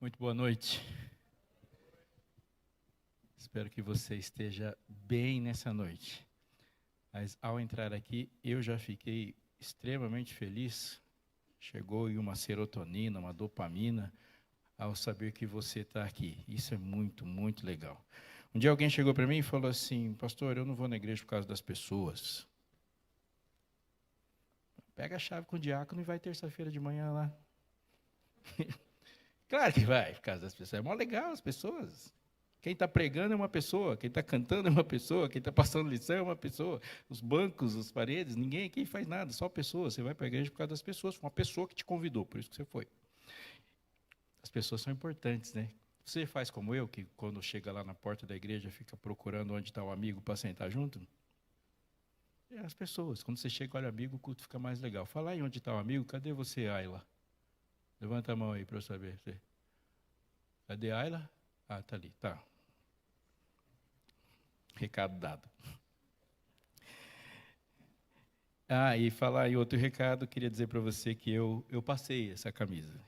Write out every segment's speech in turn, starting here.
Muito boa noite. Espero que você esteja bem nessa noite. Mas ao entrar aqui, eu já fiquei extremamente feliz. Chegou aí uma serotonina, uma dopamina, ao saber que você está aqui. Isso é muito, muito legal. Um dia alguém chegou para mim e falou assim: pastor, eu não vou na igreja por causa das pessoas. Pega a chave com o diácono e vai terça-feira de manhã lá. Claro que vai, por causa das pessoas. É mó legal as pessoas. Quem está pregando é uma pessoa, quem está cantando é uma pessoa, quem está passando lição é uma pessoa. Os bancos, as paredes, ninguém aqui faz nada, só pessoas. Você vai para a igreja por causa das pessoas. Foi uma pessoa que te convidou, por isso que você foi. As pessoas são importantes, né? Você faz como eu, que quando chega lá na porta da igreja, fica procurando onde está o amigo para sentar junto? É as pessoas. Quando você chega, olha o amigo, o culto fica mais legal. Fala aí onde está o amigo, cadê você, Ayla? Levanta a mão aí para eu saber. Cadê a Ayla? Ah, está ali, tá. Recado dado. Ah, e falar em outro recado, queria dizer para você que eu passei essa camisa.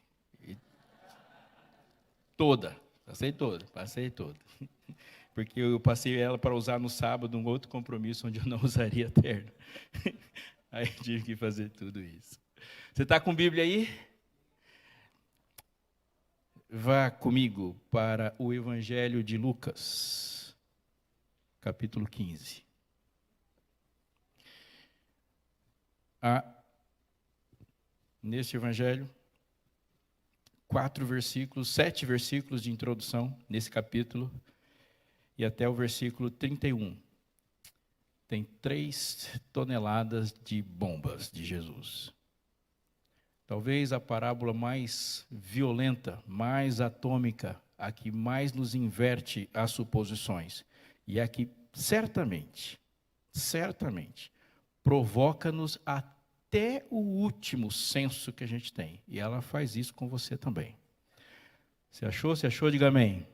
Passei toda. Porque eu passei ela para usar no sábado, um outro compromisso onde eu não usaria terno. Aí eu tive que fazer tudo isso. Você está com Bíblia aí? Vá comigo para o Evangelho de Lucas, capítulo 15. Neste Evangelho, 7 versículos de introdução nesse capítulo, e até o versículo 31. Tem 3 toneladas de bombas de Jesus. Talvez a parábola mais violenta, mais atômica, a que mais nos inverte as suposições, e a que certamente, provoca-nos até o último senso que a gente tem. E ela faz isso com você também. Você achou? Se achou, diga amém.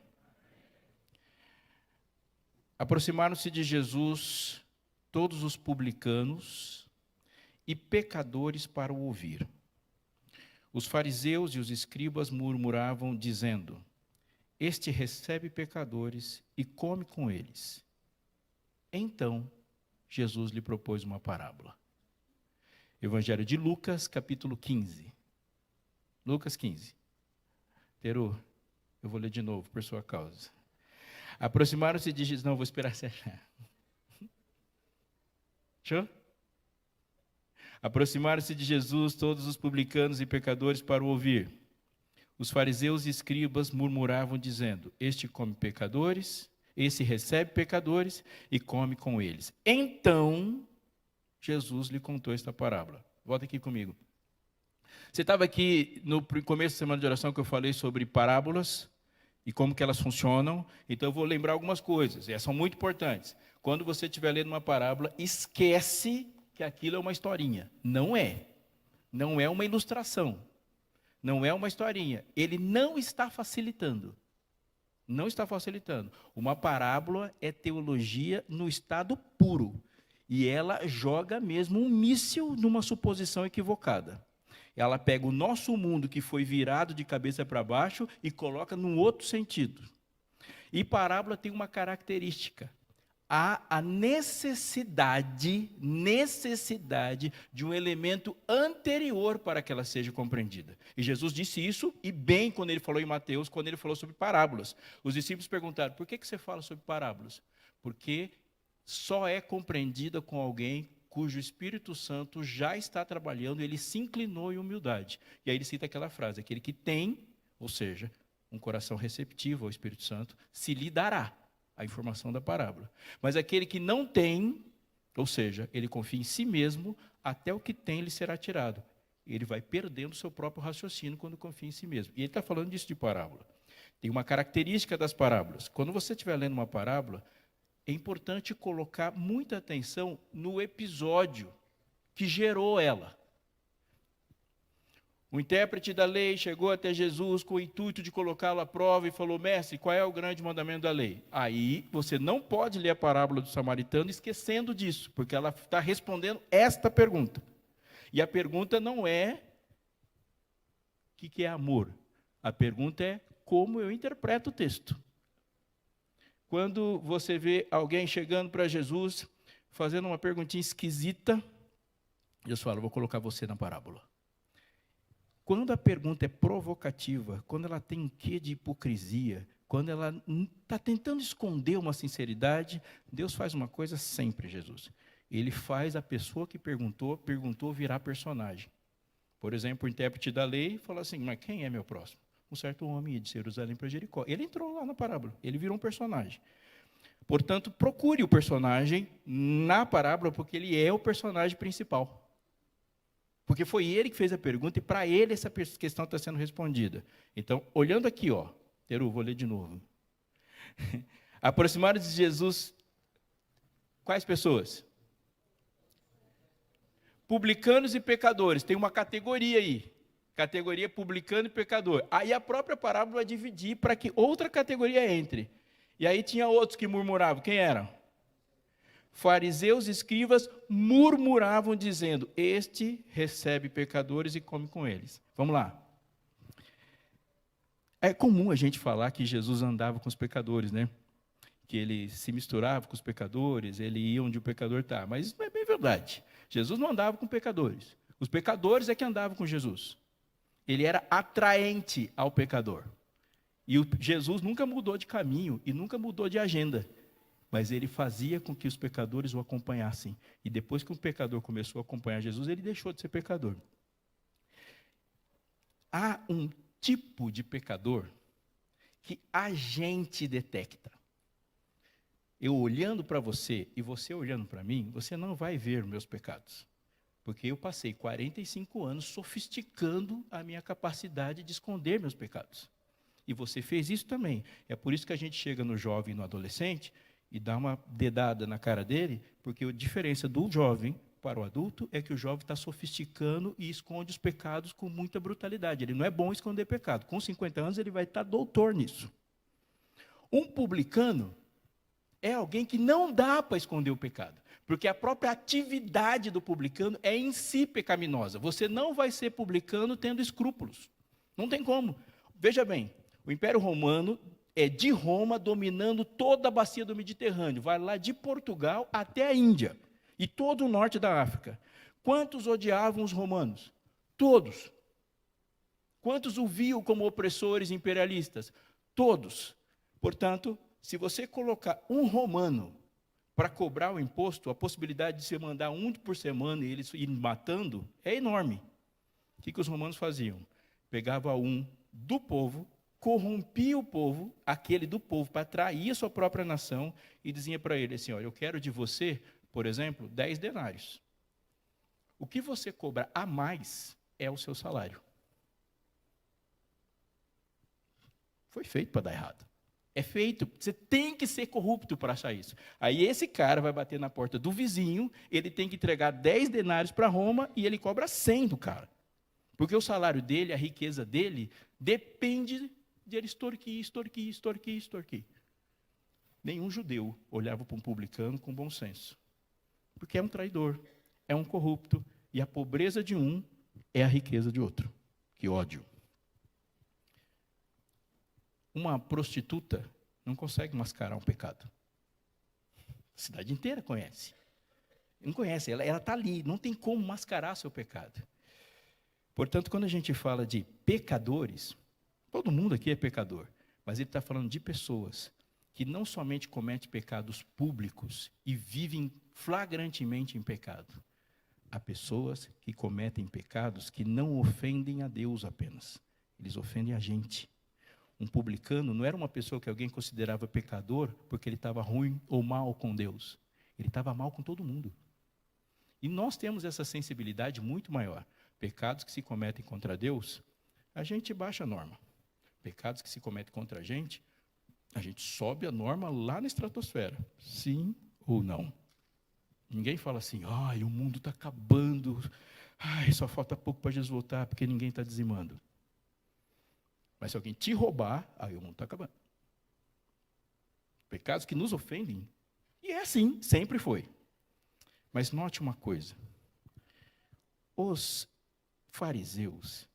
Aproximaram-se de Jesus todos os publicanos e pecadores para o ouvir. Os fariseus e os escribas murmuravam, dizendo: este recebe pecadores e come com eles. Então, Jesus lhe propôs uma parábola. Evangelho de Lucas, capítulo 15. Lucas 15. Teru, eu vou ler de novo, por sua causa. Aproximaram-se de Jesus... Não, vou esperar você achar. Show? Aproximaram-se de Jesus todos os publicanos e pecadores para o ouvir. Os fariseus e escribas murmuravam, dizendo: este come pecadores, esse recebe pecadores e come com eles. Então, Jesus lhe contou esta parábola. Volta aqui comigo. Você estava aqui no começo da semana de oração que eu falei sobre parábolas e como que elas funcionam. Então eu vou lembrar algumas coisas, e elas são muito importantes. Quando você estiver lendo uma parábola, esquece que aquilo é uma historinha. Não é. Não é uma ilustração. Não é uma historinha. Ele não está facilitando. Não está facilitando. Uma parábola é teologia no estado puro. E ela joga mesmo um míssil numa suposição equivocada. Ela pega o nosso mundo que foi virado de cabeça para baixo e coloca num outro sentido. E parábola tem uma característica. Há a necessidade de um elemento anterior para que ela seja compreendida. E Jesus disse isso, e bem quando ele falou em Mateus, quando ele falou sobre parábolas. Os discípulos perguntaram: por que você fala sobre parábolas? Porque só é compreendida com alguém cujo Espírito Santo já está trabalhando, ele se inclinou em humildade. E aí ele cita aquela frase: aquele que tem, ou seja, um coração receptivo ao Espírito Santo, se lhe dará a informação da parábola. Mas aquele que não tem, ou seja, ele confia em si mesmo, até o que tem lhe será tirado. Ele vai perdendo o seu próprio raciocínio quando confia em si mesmo. E ele está falando disso de parábola. Tem uma característica das parábolas. Quando você estiver lendo uma parábola, é importante colocar muita atenção no episódio que gerou ela. O intérprete da lei chegou até Jesus com o intuito de colocá-lo à prova e falou: mestre, qual é o grande mandamento da lei? Aí você não pode ler a parábola do samaritano esquecendo disso, porque ela está respondendo esta pergunta. E a pergunta não é o que é amor. A pergunta é como eu interpreto o texto. Quando você vê alguém chegando para Jesus, fazendo uma perguntinha esquisita, Jesus fala, vou colocar você na parábola. Quando a pergunta é provocativa, quando ela tem um quê de hipocrisia, quando ela está tentando esconder uma sinceridade, Deus faz uma coisa sempre, Jesus. Ele faz a pessoa que perguntou virar personagem. Por exemplo, o intérprete da lei falou assim, mas quem é meu próximo? Um certo homem ia de Jerusalém para Jericó. Ele entrou lá na parábola, ele virou um personagem. Portanto, procure o personagem na parábola, porque ele é o personagem principal. Porque foi ele que fez a pergunta e para ele essa questão está sendo respondida. Então, olhando aqui, Teru, vou ler de novo. Aproximaram-se de Jesus quais pessoas? Publicanos e pecadores. Tem uma categoria aí. Categoria publicano e pecador. Aí a própria parábola vai dividir para que outra categoria entre. E aí tinha outros que murmuravam. Quem eram? Fariseus e escribas murmuravam, dizendo, este recebe pecadores e come com eles. Vamos lá. É comum a gente falar que Jesus andava com os pecadores, né? Que ele se misturava com os pecadores, ele ia onde o pecador está. Mas isso não é bem verdade. Jesus não andava com pecadores. Os pecadores é que andavam com Jesus. Ele era atraente ao pecador. E Jesus nunca mudou de caminho e nunca mudou de agenda. Mas ele fazia com que os pecadores o acompanhassem. E depois que o pecador começou a acompanhar Jesus, ele deixou de ser pecador. Há um tipo de pecador que a gente detecta. Eu olhando para você e você olhando para mim, você não vai ver meus pecados. Porque eu passei 45 anos sofisticando a minha capacidade de esconder meus pecados. E você fez isso também. É por isso que a gente chega no jovem e no adolescente e dá uma dedada na cara dele, porque a diferença do jovem para o adulto é que o jovem está sofisticando e esconde os pecados com muita brutalidade. Ele não é bom esconder pecado. Com 50 anos ele vai estar doutor nisso. Um publicano é alguém que não dá para esconder o pecado, porque a própria atividade do publicano é em si pecaminosa. Você não vai ser publicano tendo escrúpulos. Não tem como. Veja bem, o Império Romano é de Roma dominando toda a bacia do Mediterrâneo, vai lá de Portugal até a Índia e todo o norte da África. Quantos odiavam os romanos? Todos. Quantos o viam como opressores imperialistas? Todos. Portanto, se você colocar um romano para cobrar o imposto, a possibilidade de você mandar um por semana e eles irem matando é enorme. O que os romanos faziam? Pegava um do povo, corrompia o povo, aquele do povo, para atrair a sua própria nação, e dizia para ele assim, olha, eu quero de você, por exemplo, 10 denários. O que você cobra a mais é o seu salário. Foi feito para dar errado. É feito, você tem que ser corrupto para achar isso. Aí esse cara vai bater na porta do vizinho, ele tem que entregar 10 denários para Roma e ele cobra 100 do cara. Porque o salário dele, a riqueza dele, depende de ele extorquir. Nenhum judeu olhava para um publicano com bom senso. Porque é um traidor, é um corrupto, e a pobreza de um é a riqueza de outro. Que ódio. Uma prostituta não consegue mascarar um pecado. A cidade inteira conhece. Não conhece, ela está ali, não tem como mascarar seu pecado. Portanto, quando a gente fala de pecadores, todo mundo aqui é pecador, mas ele está falando de pessoas que não somente cometem pecados públicos e vivem flagrantemente em pecado. Há pessoas que cometem pecados que não ofendem a Deus apenas, eles ofendem a gente. Um publicano não era uma pessoa que alguém considerava pecador porque ele estava ruim ou mal com Deus. Ele estava mal com todo mundo. E nós temos essa sensibilidade muito maior. Pecados que se cometem contra Deus, a gente baixa a norma. Pecados que se cometem contra a gente sobe a norma lá na estratosfera. Sim ou não? Ninguém fala assim, ai, o mundo está acabando, ai, só falta pouco para Jesus voltar, porque ninguém está dizimando. Mas se alguém te roubar, aí o mundo está acabando. Pecados que nos ofendem, e é assim, sempre foi. Mas note uma coisa, os fariseus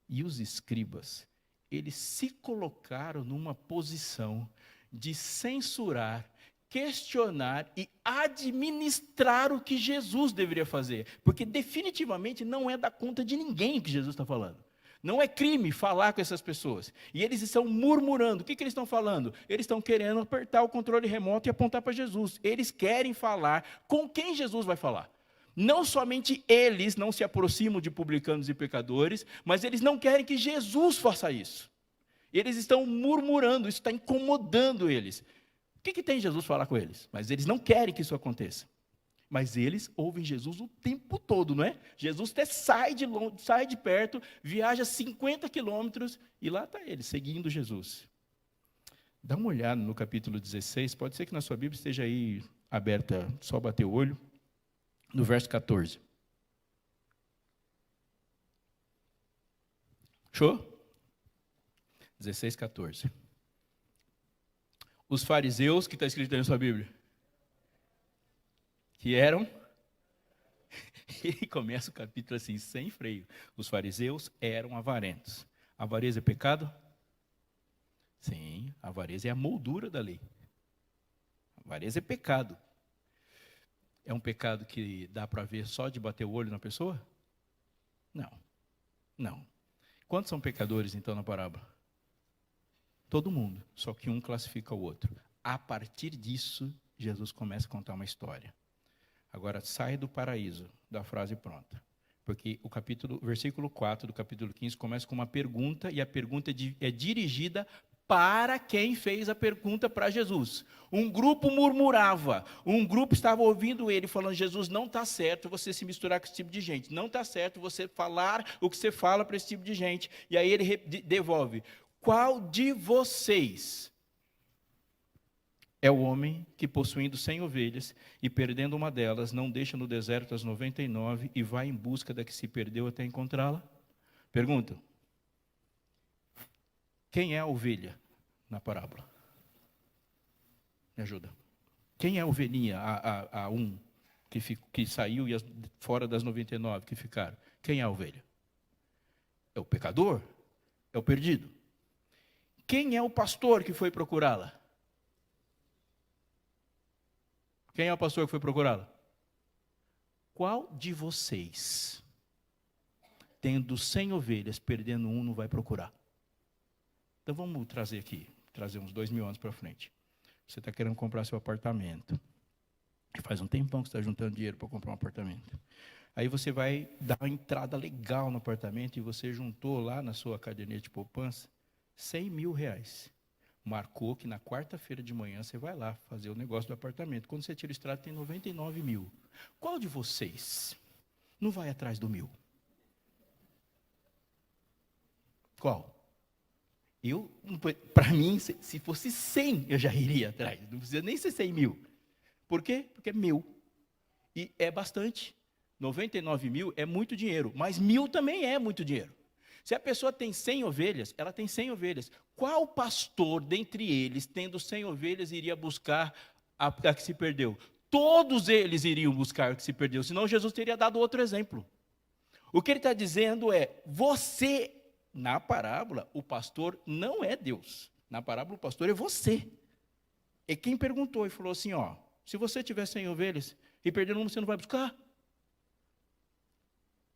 e os escribas, eles se colocaram numa posição de censurar, questionar e administrar o que Jesus deveria fazer. Porque definitivamente não é da conta de ninguém o que Jesus está falando. Não é crime falar com essas pessoas. E eles estão murmurando. O que eles estão falando? Eles estão querendo apertar o controle remoto e apontar para Jesus. Eles querem falar com quem Jesus vai falar. Não somente eles não se aproximam de publicanos e pecadores, mas eles não querem que Jesus faça isso. Eles estão murmurando, isso está incomodando eles. O que tem Jesus falar com eles? Mas eles não querem que isso aconteça. Mas eles ouvem Jesus o tempo todo, não é? Jesus até sai de longe, sai de perto, viaja 50 quilômetros e lá está ele, seguindo Jesus. Dá uma olhada no capítulo 16, pode ser que na sua Bíblia esteja aí aberta, só bater o olho, no verso 14. Show? 16, 14. Os fariseus, que está escrito aí na sua Bíblia, que eram, e começa o capítulo assim, sem freio. Os fariseus eram avarentos. Avareza é pecado? Sim, a avareza é a moldura da lei. A avareza é pecado. É um pecado que dá para ver só de bater o olho na pessoa? Não, não. Quantos são pecadores, então, na parábola? Todo mundo, só que um classifica o outro. A partir disso, Jesus começa a contar uma história. Agora, sai do paraíso, da frase pronta. Porque o versículo 4 do capítulo 15 começa com uma pergunta, e a pergunta é dirigida para quem fez a pergunta para Jesus. Um grupo murmurava, um grupo estava ouvindo ele falando, Jesus, não está certo você se misturar com esse tipo de gente, não está certo você falar o que você fala para esse tipo de gente. E aí ele devolve, qual de vocês é o homem que, possuindo 100 ovelhas e perdendo uma delas, não deixa no deserto as 99 e vai em busca da que se perdeu até encontrá-la? Pergunta. Quem é a ovelha na parábola? Me ajuda. Quem é a ovelhinha, a um, que saiu e fora das 99 que ficaram? Quem é a ovelha? É o pecador? É o perdido? Quem é o pastor que foi procurá-la? Quem é o pastor que foi procurá-la? Qual de vocês, tendo 100 ovelhas, perdendo um, não vai procurar? Então vamos trazer uns 2.000 anos para frente. Você está querendo comprar seu apartamento. Faz um tempão que você está juntando dinheiro para comprar um apartamento. Aí você vai dar uma entrada legal no apartamento e você juntou lá na sua caderneta de poupança 100 mil reais. Marcou que na quarta-feira de manhã você vai lá fazer o negócio do apartamento. Quando você tira o extrato, tem 99 mil. Qual de vocês não vai atrás do 1.000? Qual? Para mim, se fosse 100, eu já iria atrás. Não precisa nem ser 100 mil. Por quê? Porque é meu. E é bastante. 99 mil é muito dinheiro, mas 1.000 também é muito dinheiro. Se a pessoa tem 100 ovelhas, ela tem 100 ovelhas. Qual pastor dentre eles, tendo 100 ovelhas, iria buscar a que se perdeu? Todos eles iriam buscar o que se perdeu, senão Jesus teria dado outro exemplo. O que ele está dizendo é, na parábola, o pastor não é Deus. Na parábola, o pastor é você. E quem perguntou e falou assim, se você tiver 100 ovelhas e perder uma, você não vai buscar?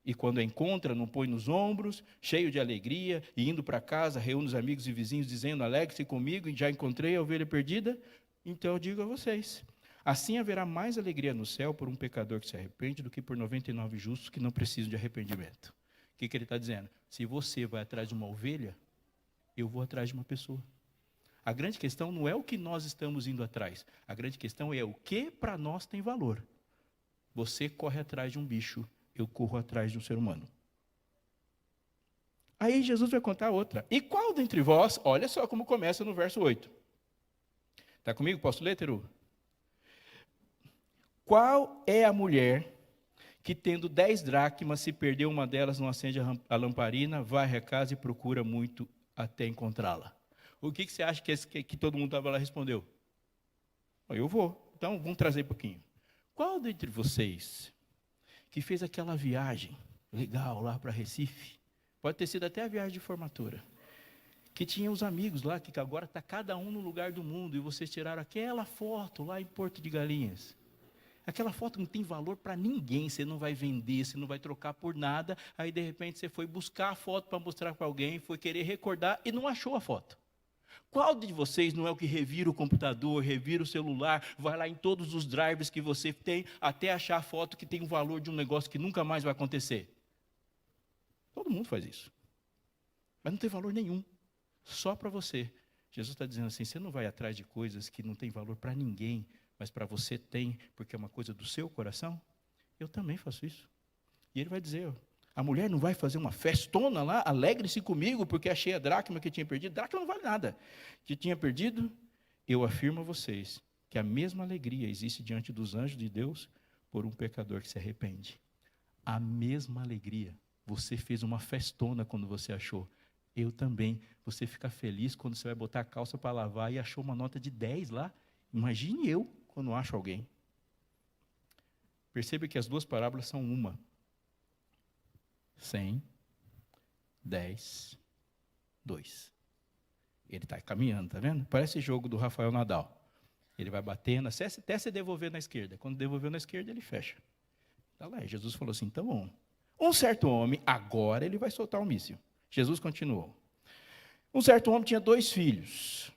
E quando encontra, não põe nos ombros, cheio de alegria, e indo para casa, reúne os amigos e vizinhos, dizendo, alegre-se comigo, já encontrei a ovelha perdida? Então eu digo a vocês, assim haverá mais alegria no céu por um pecador que se arrepende do que por 99 justos que não precisam de arrependimento. O que ele está dizendo? Se você vai atrás de uma ovelha, eu vou atrás de uma pessoa. A grande questão não é o que nós estamos indo atrás, a grande questão é o que para nós tem valor. Você corre atrás de um bicho, eu corro atrás de um ser humano. Aí Jesus vai contar outra. E qual dentre vós, olha só como começa no verso 8. Está comigo? Posso ler, Teru? Qual é a mulher que, tendo 10 dracmas, se perdeu uma delas, não acende a lamparina, varre a casa e procura muito até encontrá-la? O que você acha que todo mundo estava lá respondeu? Eu vou. Então, vamos trazer um pouquinho. Qual dentre vocês que fez aquela viagem legal lá para Recife, pode ter sido até a viagem de formatura, que tinha os amigos lá, que agora está cada um no lugar do mundo, e vocês tiraram aquela foto lá em Porto de Galinhas. Aquela foto não tem valor para ninguém, você não vai vender, você não vai trocar por nada, aí de repente você foi buscar a foto para mostrar para alguém, foi querer recordar e não achou a foto. Qual de vocês não é o que revira o computador, revira o celular, vai lá em todos os drives que você tem, até achar a foto que tem o valor de um negócio que nunca mais vai acontecer? Todo mundo faz isso. Mas não tem valor nenhum, só para você. Jesus está dizendo assim, você não vai atrás de coisas que não tem valor para ninguém, mas para você tem, porque é uma coisa do seu coração? Eu também faço isso. E ele vai dizer, a mulher não vai fazer uma festona lá, alegre-se comigo, porque achei a dracma que tinha perdido. Dracma não vale nada. Que tinha perdido, eu afirmo a vocês, que a mesma alegria existe diante dos anjos de Deus, por um pecador que se arrepende. A mesma alegria. Você fez uma festona quando você achou. Eu também. Você fica feliz quando você vai botar a calça para lavar e achou uma nota de 10 lá. Imagine eu, quando acho alguém. Perceba que as duas parábolas são uma. 100, 10, 2. Ele está caminhando, está vendo? Parece jogo do Rafael Nadal. Ele vai batendo, até se devolver na esquerda. Quando devolveu na esquerda, ele fecha. Está lá, Jesus falou assim, então, um certo homem, agora ele vai soltar um míssil. Jesus continuou. Um certo homem tinha 2 filhos.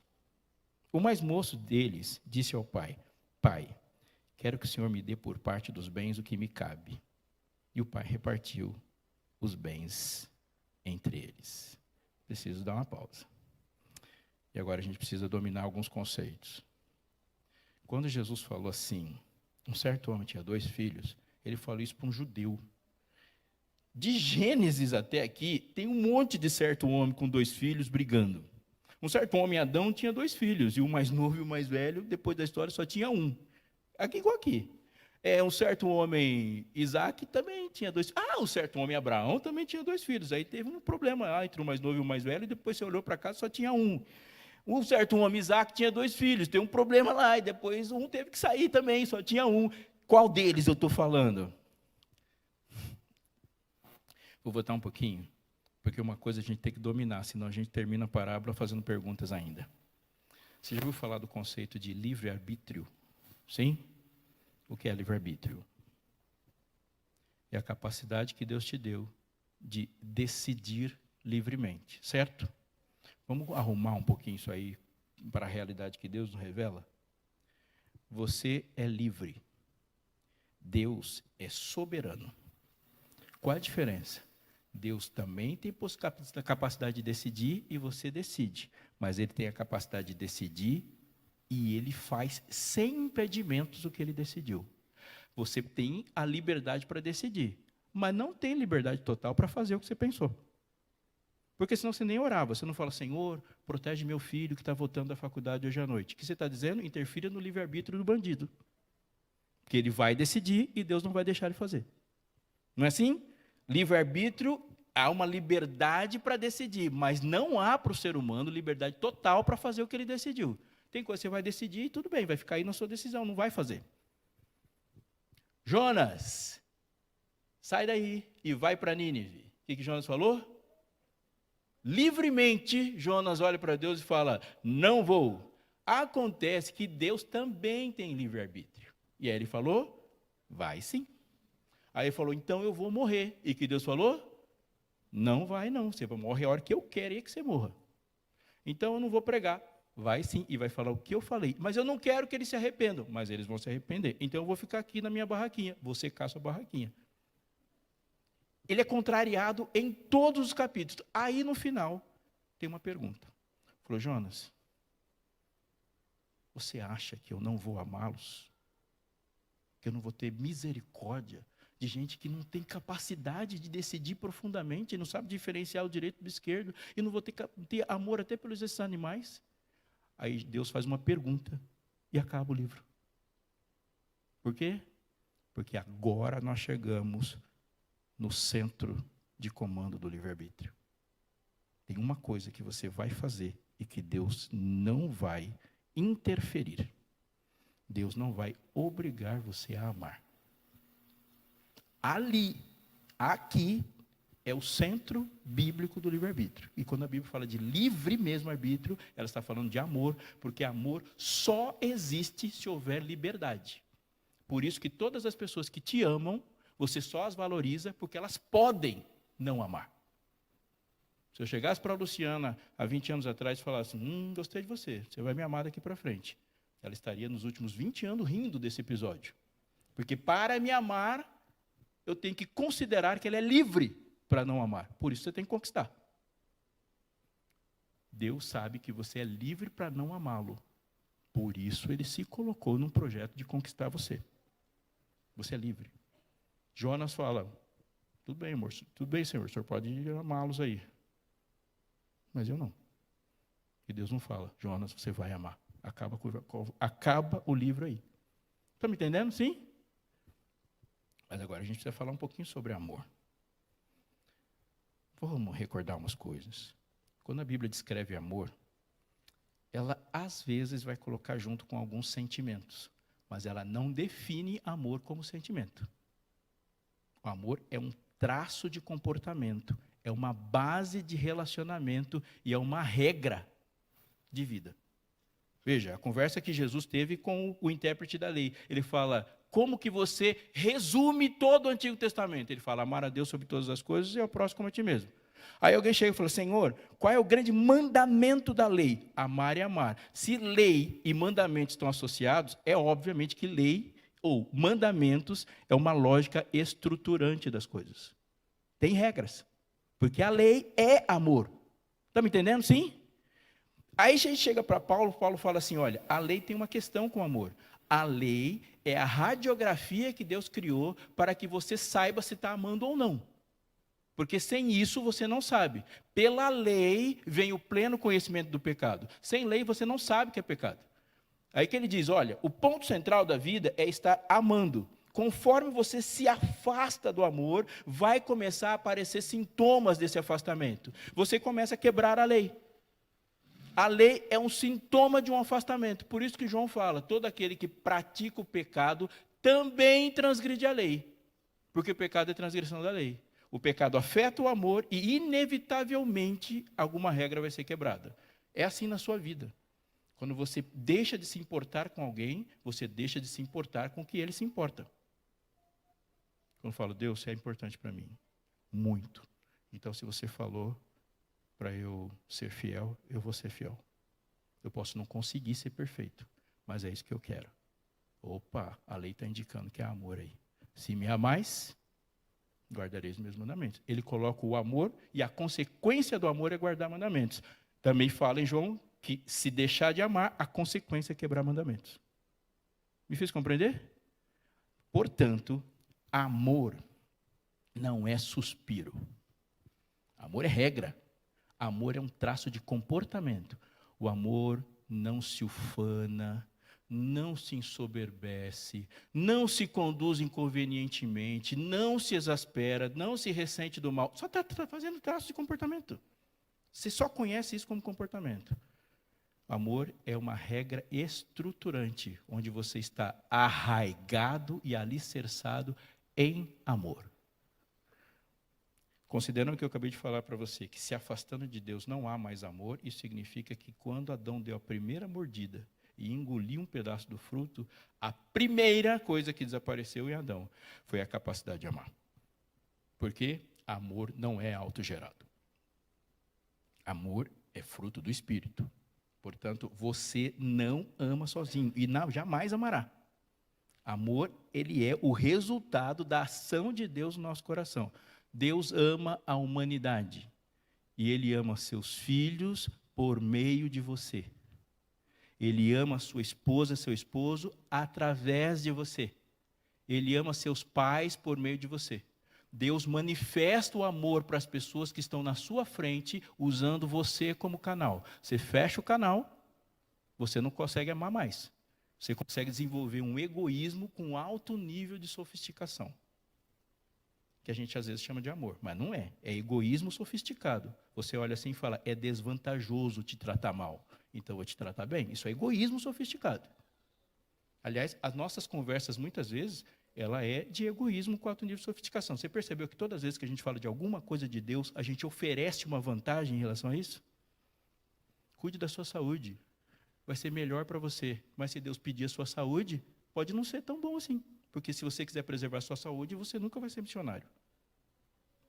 O mais moço deles disse ao pai, pai, quero que o Senhor me dê por parte dos bens o que me cabe. E o pai repartiu os bens entre eles. Preciso dar uma pausa. E agora a gente precisa dominar alguns conceitos. Quando Jesus falou assim, um certo homem tinha 2 filhos, ele falou isso para um judeu. De Gênesis até aqui, tem um monte de certo homem com 2 filhos brigando. Um certo homem, Adão, tinha 2 filhos, e o mais novo e o mais velho, depois da história, só tinha um. Aqui igual aqui. Um certo homem, Isaac, também tinha 2 filhos. Um certo homem, Abraão, também tinha 2 filhos. Aí teve um problema lá entre o mais novo e o mais velho, e depois você olhou para cá, só tinha um. Um certo homem, Isaac, tinha 2 filhos, tem um problema lá, e depois um teve que sair também, só tinha um. Qual deles eu estou falando? Vou voltar um pouquinho, porque uma coisa a gente tem que dominar, senão a gente termina a parábola fazendo perguntas ainda. Você já ouviu falar do conceito de livre-arbítrio? Sim? O que é livre-arbítrio? É a capacidade que Deus te deu de decidir livremente, certo? Vamos arrumar um pouquinho isso aí para a realidade que Deus nos revela? Você é livre. Deus é soberano. Qual a diferença? Deus também tem a capacidade de decidir e você decide. Mas Ele tem a capacidade de decidir e Ele faz sem impedimentos o que Ele decidiu. Você tem a liberdade para decidir, mas não tem liberdade total para fazer o que você pensou. Porque senão você nem orava, você não fala, Senhor, protege meu filho que está voltando da faculdade hoje à noite. O que você está dizendo? Interfira no livre-arbítrio do bandido. Porque ele vai decidir e Deus não vai deixar ele fazer. Não é assim? Livre-arbítrio, há uma liberdade para decidir, mas não há para o ser humano liberdade total para fazer o que ele decidiu. Tem coisa que você vai decidir e tudo bem, vai ficar aí na sua decisão, não vai fazer. Jonas, sai daí e vai para Nínive. O que Jonas falou? Livremente, Jonas olha para Deus e fala, não vou. Acontece que Deus também tem livre-arbítrio. E aí ele falou, vai sim. Aí ele falou, então eu vou morrer. E que Deus falou? Não vai não, você vai morrer a hora que eu quero que você morra. Então eu não vou pregar. Vai sim, e vai falar o que eu falei. Mas eu não quero que eles se arrependam. Mas eles vão se arrepender. Então eu vou ficar aqui na minha barraquinha. Vou secar sua barraquinha. Ele é contrariado em todos os capítulos. Aí no final, tem uma pergunta. Falou, Jonas, você acha que eu não vou amá-los? Que eu não vou ter misericórdia de gente que não tem capacidade de decidir profundamente, não sabe diferenciar o direito do esquerdo, e não vou ter amor até pelos esses animais? Aí Deus faz uma pergunta e acaba o livro. Por quê? Porque agora nós chegamos no centro de comando do livre-arbítrio. Tem uma coisa que você vai fazer e que Deus não vai interferir. Deus não vai obrigar você a amar. Ali, aqui, é o centro bíblico do livre-arbítrio. E quando a Bíblia fala de livre mesmo arbítrio, ela está falando de amor, porque amor só existe se houver liberdade. Por isso que todas as pessoas que te amam, você só as valoriza porque elas podem não amar. Se eu chegasse para a Luciana há 20 anos atrás e falasse, gostei de você, você vai me amar daqui para frente. Ela estaria nos últimos 20 anos rindo desse episódio. Porque para me amar, eu tenho que considerar que ela é livre para não amar. Por isso você tem que conquistar. Deus sabe que você é livre para não amá-lo. Por isso ele se colocou num projeto de conquistar você. Você é livre. Jonas fala, tudo bem, amor, tudo bem, Senhor, o Senhor pode amá-los aí. Mas eu não. E Deus não fala, Jonas, você vai amar. Acaba o livro aí. Está me entendendo? Sim? Mas agora a gente precisa falar um pouquinho sobre amor. Vamos recordar umas coisas. Quando a Bíblia descreve amor, ela às vezes vai colocar junto com alguns sentimentos, mas ela não define amor como sentimento. O amor é um traço de comportamento, é uma base de relacionamento e é uma regra de vida. Veja, a conversa que Jesus teve com o intérprete da lei. Ele fala, como que você resume todo o Antigo Testamento? Ele fala, amar a Deus sobre todas as coisas e ao próximo como a ti mesmo. Aí alguém chega e fala, Senhor, qual é o grande mandamento da lei? Amar e amar. Se lei e mandamentos estão associados, é obviamente que lei ou mandamentos é uma lógica estruturante das coisas. Tem regras, porque a lei é amor. Está me entendendo? Sim? Aí a gente chega para Paulo, Paulo fala assim, olha, a lei tem uma questão com o amor. A lei é a radiografia que Deus criou para que você saiba se está amando ou não. Porque sem isso você não sabe. Pela lei vem o pleno conhecimento do pecado. Sem lei você não sabe o que é pecado. Aí que ele diz, olha, o ponto central da vida é estar amando. Conforme você se afasta do amor, vai começar a aparecer sintomas desse afastamento. Você começa a quebrar a lei. A lei é um sintoma de um afastamento. Por isso que João fala, todo aquele que pratica o pecado também transgride a lei. Porque o pecado é transgressão da lei. O pecado afeta o amor e, inevitavelmente, alguma regra vai ser quebrada. É assim na sua vida. Quando você deixa de se importar com alguém, você deixa de se importar com o que ele se importa. Quando eu falo, Deus, você é importante para mim. Muito. Então, se você falou para eu ser fiel, eu vou ser fiel. Eu posso não conseguir ser perfeito, mas é isso que eu quero. Opa, a lei está indicando que é amor aí. Se me amais, guardareis os meus mandamentos. Ele coloca o amor e a consequência do amor é guardar mandamentos. Também fala em João que se deixar de amar, a consequência é quebrar mandamentos. Me fez compreender? Portanto, amor não é suspiro. Amor é regra. Amor é um traço de comportamento. O amor não se ufana, não se ensoberbece, não se conduz inconvenientemente, não se exaspera, não se ressente do mal. Só está fazendo traço de comportamento. Você só conhece isso como comportamento. Amor é uma regra estruturante, onde você está arraigado e alicerçado em amor. Considerando o que eu acabei de falar para você, que se afastando de Deus não há mais amor, isso significa que quando Adão deu a primeira mordida e engoliu um pedaço do fruto, a primeira coisa que desapareceu em Adão foi a capacidade de amar. Porque amor não é autogerado. Amor é fruto do Espírito. Portanto, você não ama sozinho e jamais amará. Amor, ele é o resultado da ação de Deus no nosso coração. Deus ama a humanidade e Ele ama seus filhos por meio de você. Ele ama sua esposa, seu esposo, através de você. Ele ama seus pais por meio de você. Deus manifesta o amor para as pessoas que estão na sua frente, usando você como canal. Você fecha o canal, você não consegue amar mais. Você consegue desenvolver um egoísmo com alto nível de sofisticação. Que a gente às vezes chama de amor, mas não é. É egoísmo sofisticado. Você olha assim e fala, é desvantajoso te tratar mal, então eu vou te tratar bem. Isso é egoísmo sofisticado. Aliás, as nossas conversas, muitas vezes, ela é de egoísmo com alto nível de sofisticação. Você percebeu que todas as vezes que a gente fala de alguma coisa de Deus, a gente oferece uma vantagem em relação a isso? Cuide da sua saúde. Vai ser melhor para você. Mas se Deus pedir a sua saúde, pode não ser tão bom assim. Porque se você quiser preservar a sua saúde, você nunca vai ser missionário.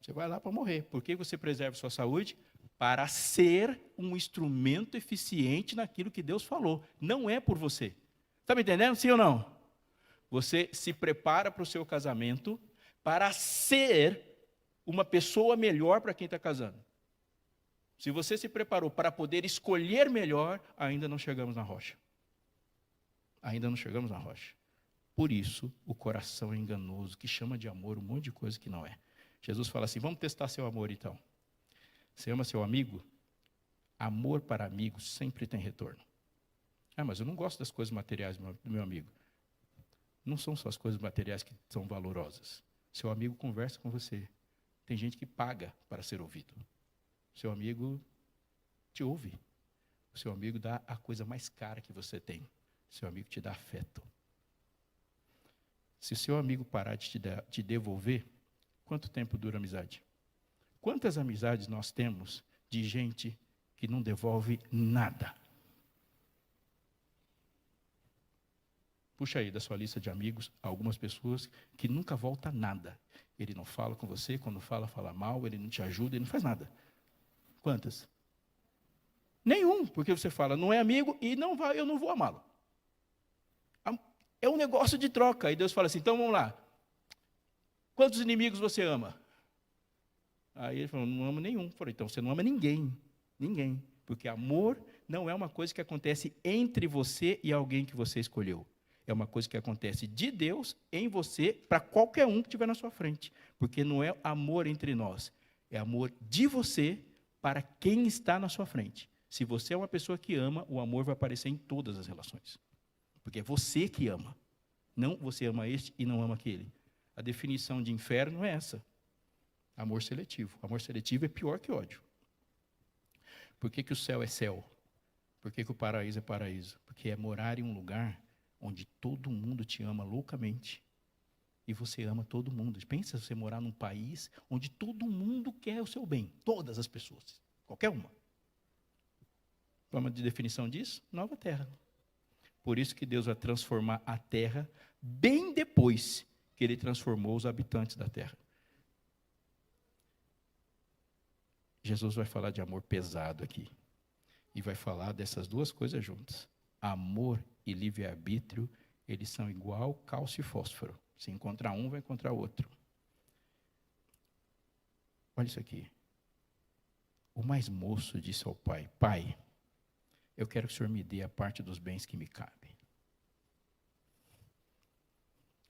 Você vai lá para morrer. Por que você preserva a sua saúde? Para ser um instrumento eficiente naquilo que Deus falou. Não é por você. Está me entendendo? Sim ou não? Você se prepara para o seu casamento para ser uma pessoa melhor para quem está casando. Se você se preparou para poder escolher melhor, ainda não chegamos na rocha. Ainda não chegamos na rocha. Por isso, o coração é enganoso, que chama de amor um monte de coisa que não é. Jesus fala assim, vamos testar seu amor então. Você ama seu amigo? Amor para amigos sempre tem retorno. Ah, mas eu não gosto das coisas materiais do meu amigo. Não são só as coisas materiais que são valorosas. Seu amigo conversa com você. Tem gente que paga para ser ouvido. Seu amigo te ouve. O seu amigo dá a coisa mais cara que você tem. Seu amigo te dá afeto. Se o seu amigo parar de te devolver, quanto tempo dura a amizade? Quantas amizades nós temos de gente que não devolve nada? Puxa aí da sua lista de amigos algumas pessoas que nunca volta nada. Ele não fala com você, quando fala, fala mal, ele não te ajuda, ele não faz nada. Quantas? Nenhum, porque você fala, não é amigo e não vai, eu não vou amá-lo. É um negócio de troca. Aí Deus fala assim, então vamos lá. Quantos inimigos você ama? Aí ele falou, não amo nenhum. Eu falei, então você não ama ninguém. Ninguém. Porque amor não é uma coisa que acontece entre você e alguém que você escolheu. É uma coisa que acontece de Deus em você para qualquer um que estiver na sua frente. Porque não é amor entre nós. É amor de você para quem está na sua frente. Se você é uma pessoa que ama, o amor vai aparecer em todas as relações. Porque é você que ama. Não você ama este e não ama aquele. A definição de inferno é essa. Amor seletivo. Amor seletivo é pior que ódio. Por que o céu é céu? Por que o paraíso é paraíso? Porque é morar em um lugar onde todo mundo te ama loucamente. E você ama todo mundo. Pensa você morar num país onde todo mundo quer o seu bem. Todas as pessoas. Qualquer uma. Forma de definição disso? Nova terra. Por isso que Deus vai transformar a terra bem depois que Ele transformou os habitantes da terra. Jesus vai falar de amor pesado aqui. E vai falar dessas duas coisas juntas. Amor e livre-arbítrio, eles são igual cálcio e fósforo. Se encontrar um, vai encontrar outro. Olha isso aqui. O mais moço disse ao pai, pai, eu quero que o senhor me dê a parte dos bens que me cabe.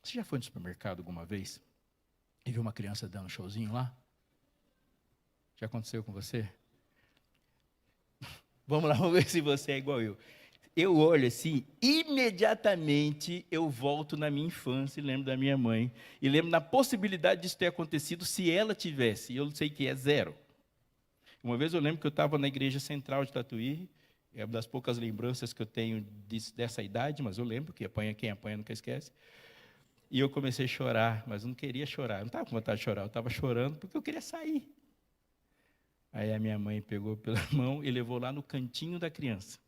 Você já foi no supermercado alguma vez e viu uma criança dando um showzinho lá? Já aconteceu com você? Vamos lá, vamos ver se você é igual eu. Eu olho assim, imediatamente eu volto na minha infância e lembro da minha mãe. E lembro da possibilidade disso ter acontecido se ela tivesse. E eu sei que é zero. Uma vez eu lembro que eu estava na igreja central de Tatuí. É uma das poucas lembranças que eu tenho dessa idade, mas eu lembro que quem apanha nunca esquece. E eu comecei a chorar, mas eu não queria chorar. Eu não estava com vontade de chorar, eu estava chorando porque eu queria sair. Aí a minha mãe pegou pela mão e levou lá no cantinho da criança.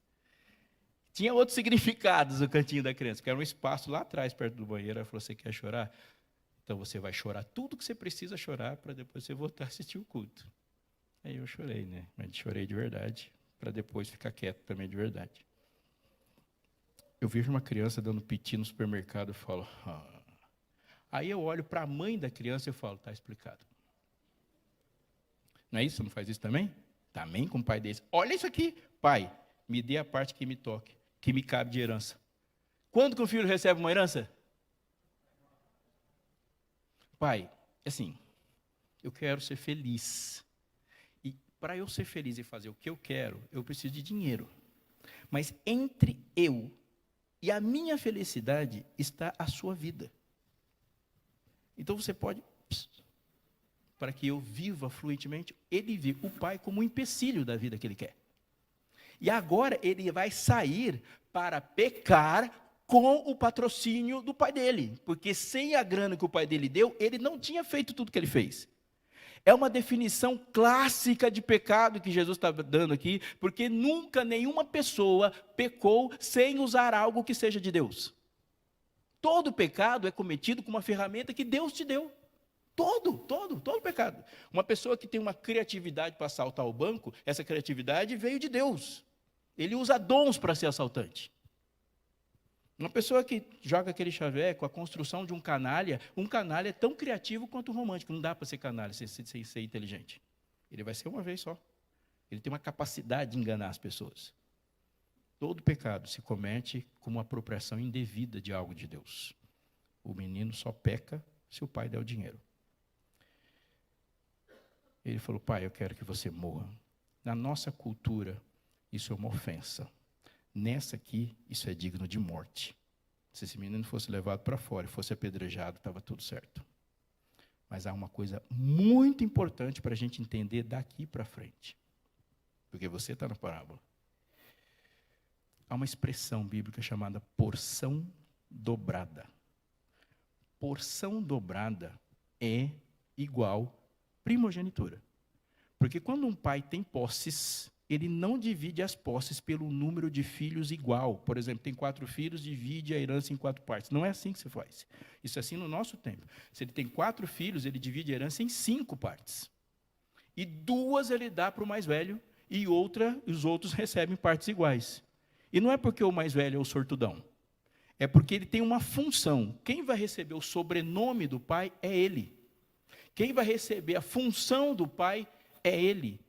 Tinha outros significados o cantinho da criança, que era um espaço lá atrás, perto do banheiro. Ela falou, você quer chorar? Então você vai chorar tudo que você precisa chorar para depois você voltar a assistir o culto. Aí eu chorei, né? Mas chorei de verdade, para depois ficar quieto também de verdade. Eu vejo uma criança dando piti no supermercado e falo, ah. Aí eu olho para a mãe da criança e falo, está explicado. Não é isso? Você não faz isso também? Também com o pai deles. Olha isso aqui, pai, me dê a parte que me toque, que me cabe de herança. Quando que um filho recebe uma herança? Pai, assim, eu quero ser feliz. E para eu ser feliz e fazer o que eu quero, eu preciso de dinheiro. Mas entre eu e a minha felicidade está a sua vida. Então você pode, para que eu viva fluentemente, ele vê o pai como um empecilho da vida que ele quer. E agora ele vai sair para pecar com o patrocínio do pai dele, porque sem a grana que o pai dele deu, ele não tinha feito tudo que ele fez. É uma definição clássica de pecado que Jesus está dando aqui, porque nunca nenhuma pessoa pecou sem usar algo que seja de Deus. Todo pecado é cometido com uma ferramenta que Deus te deu. Todo pecado. Uma pessoa que tem uma criatividade para assaltar o banco, essa criatividade veio de Deus. Ele usa dons para ser assaltante. Uma pessoa que joga aquele chaveco, a construção de um canalha é tão criativo quanto romântico. Não dá para ser canalha sem ser inteligente. Ele vai ser uma vez só. Ele tem uma capacidade de enganar as pessoas. Todo pecado se comete com uma apropriação indevida de algo de Deus. O menino só peca se o pai der o dinheiro. Ele falou: pai, eu quero que você morra. Na nossa cultura, isso é uma ofensa. Nessa aqui, isso é digno de morte. Se esse menino fosse levado para fora e fosse apedrejado, estava tudo certo. Mas há uma coisa muito importante para a gente entender daqui para frente. Porque você está na parábola. Há uma expressão bíblica chamada porção dobrada. Porção dobrada é igual primogenitura. Porque quando um pai tem posses, ele não divide as posses pelo número de filhos igual. Por exemplo, tem 4 filhos, divide a herança em 4 partes. Não é assim que se faz. Isso é assim no nosso tempo. Se ele tem 4 filhos, ele divide a herança em 5 partes. E 2 ele dá para o mais velho, e os outros recebem partes iguais. E não é porque o mais velho é o sortudão. É porque ele tem uma função. Quem vai receber o sobrenome do pai é ele. Quem vai receber a função do pai é ele.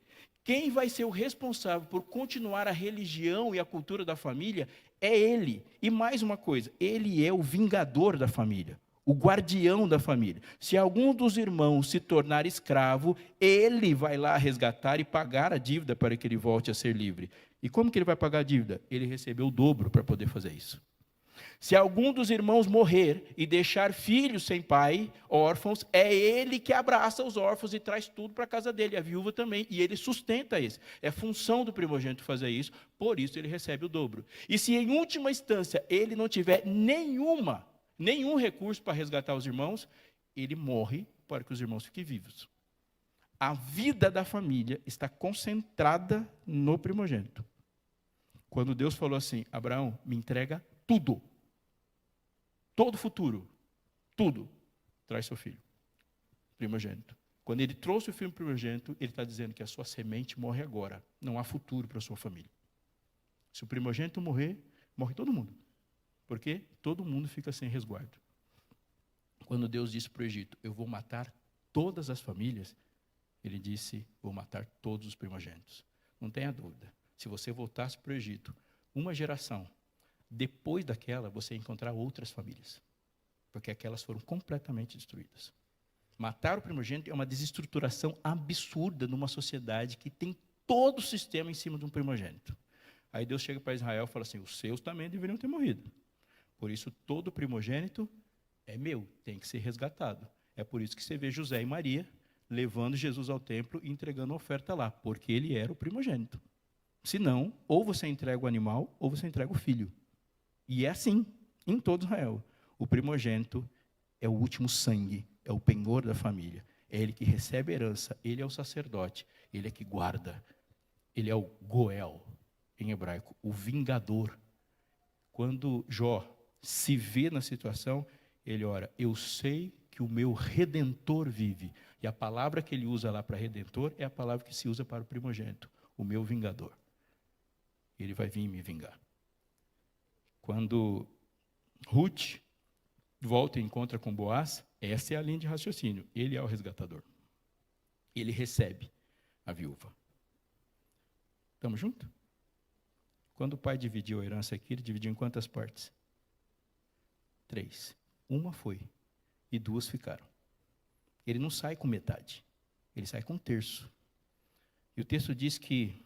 Quem vai ser o responsável por continuar a religião e a cultura da família é ele. E mais uma coisa, ele é o vingador da família, o guardião da família. Se algum dos irmãos se tornar escravo, ele vai lá resgatar e pagar a dívida para que ele volte a ser livre. E como que ele vai pagar a dívida? Ele recebeu o dobro para poder fazer isso. Se algum dos irmãos morrer e deixar filhos sem pai, órfãos, é ele que abraça os órfãos e traz tudo para a casa dele, a viúva também, e ele sustenta isso. É função do primogênito fazer isso, por isso ele recebe o dobro. E se em última instância ele não tiver nenhum recurso para resgatar os irmãos, ele morre para que os irmãos fiquem vivos. A vida da família está concentrada no primogênito. Quando Deus falou assim: Abraão, me entrega tudo. Todo o futuro. Tudo. Traz seu filho. Primogênito. Quando ele trouxe o filho primogênito, ele está dizendo que a sua semente morre agora. Não há futuro para a sua família. Se o primogênito morrer, morre todo mundo. Porque todo mundo fica sem resguardo. Quando Deus disse para o Egito: eu vou matar todas as famílias, ele disse: vou matar todos os primogênitos. Não tenha dúvida. Se você voltasse para o Egito, uma geração, depois daquela, você ia encontrar outras famílias. Porque aquelas foram completamente destruídas. Matar o primogênito é uma desestruturação absurda numa sociedade que tem todo o sistema em cima de um primogênito. Aí Deus chega para Israel e fala assim: os seus também deveriam ter morrido. Por isso, todo primogênito é meu, tem que ser resgatado. É por isso que você vê José e Maria levando Jesus ao templo e entregando a oferta lá, porque ele era o primogênito. Senão, ou você entrega o animal, ou você entrega o filho. E é assim, em todo Israel. O primogênito é o último sangue, é o penhor da família. É ele que recebe a herança, ele é o sacerdote, ele é que guarda. Ele é o Goel, em hebraico, o vingador. Quando Jó se vê na situação, ele ora: eu sei que o meu Redentor vive. E a palavra que ele usa lá para Redentor é a palavra que se usa para o primogênito, o meu vingador. Ele vai vir me vingar. Quando Ruth volta e encontra com Boaz, essa é a linha de raciocínio. Ele é o resgatador. Ele recebe a viúva. Estamos juntos? Quando o pai dividiu a herança aqui, ele dividiu em quantas partes? 3. Uma foi e 2 ficaram. Ele não sai com metade, ele sai com 1/3. E o texto diz que,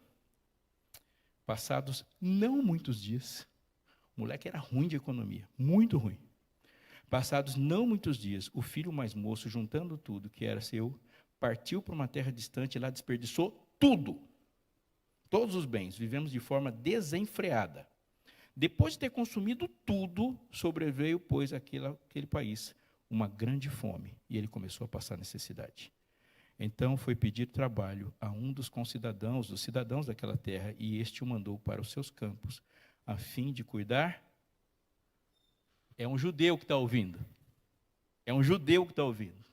passados não muitos dias, o moleque era ruim de economia, muito ruim. Passados não muitos dias, o filho mais moço, juntando tudo que era seu, partiu para uma terra distante e lá desperdiçou tudo. Todos os bens, vivemos de forma desenfreada. Depois de ter consumido tudo, sobreveio, pois, aquele país uma grande fome, e ele começou a passar necessidade. Então foi pedir trabalho a um dos concidadãos, dos cidadãos daquela terra, e este o mandou para os seus campos, a fim de cuidar. É um judeu que está ouvindo. É um judeu que está ouvindo.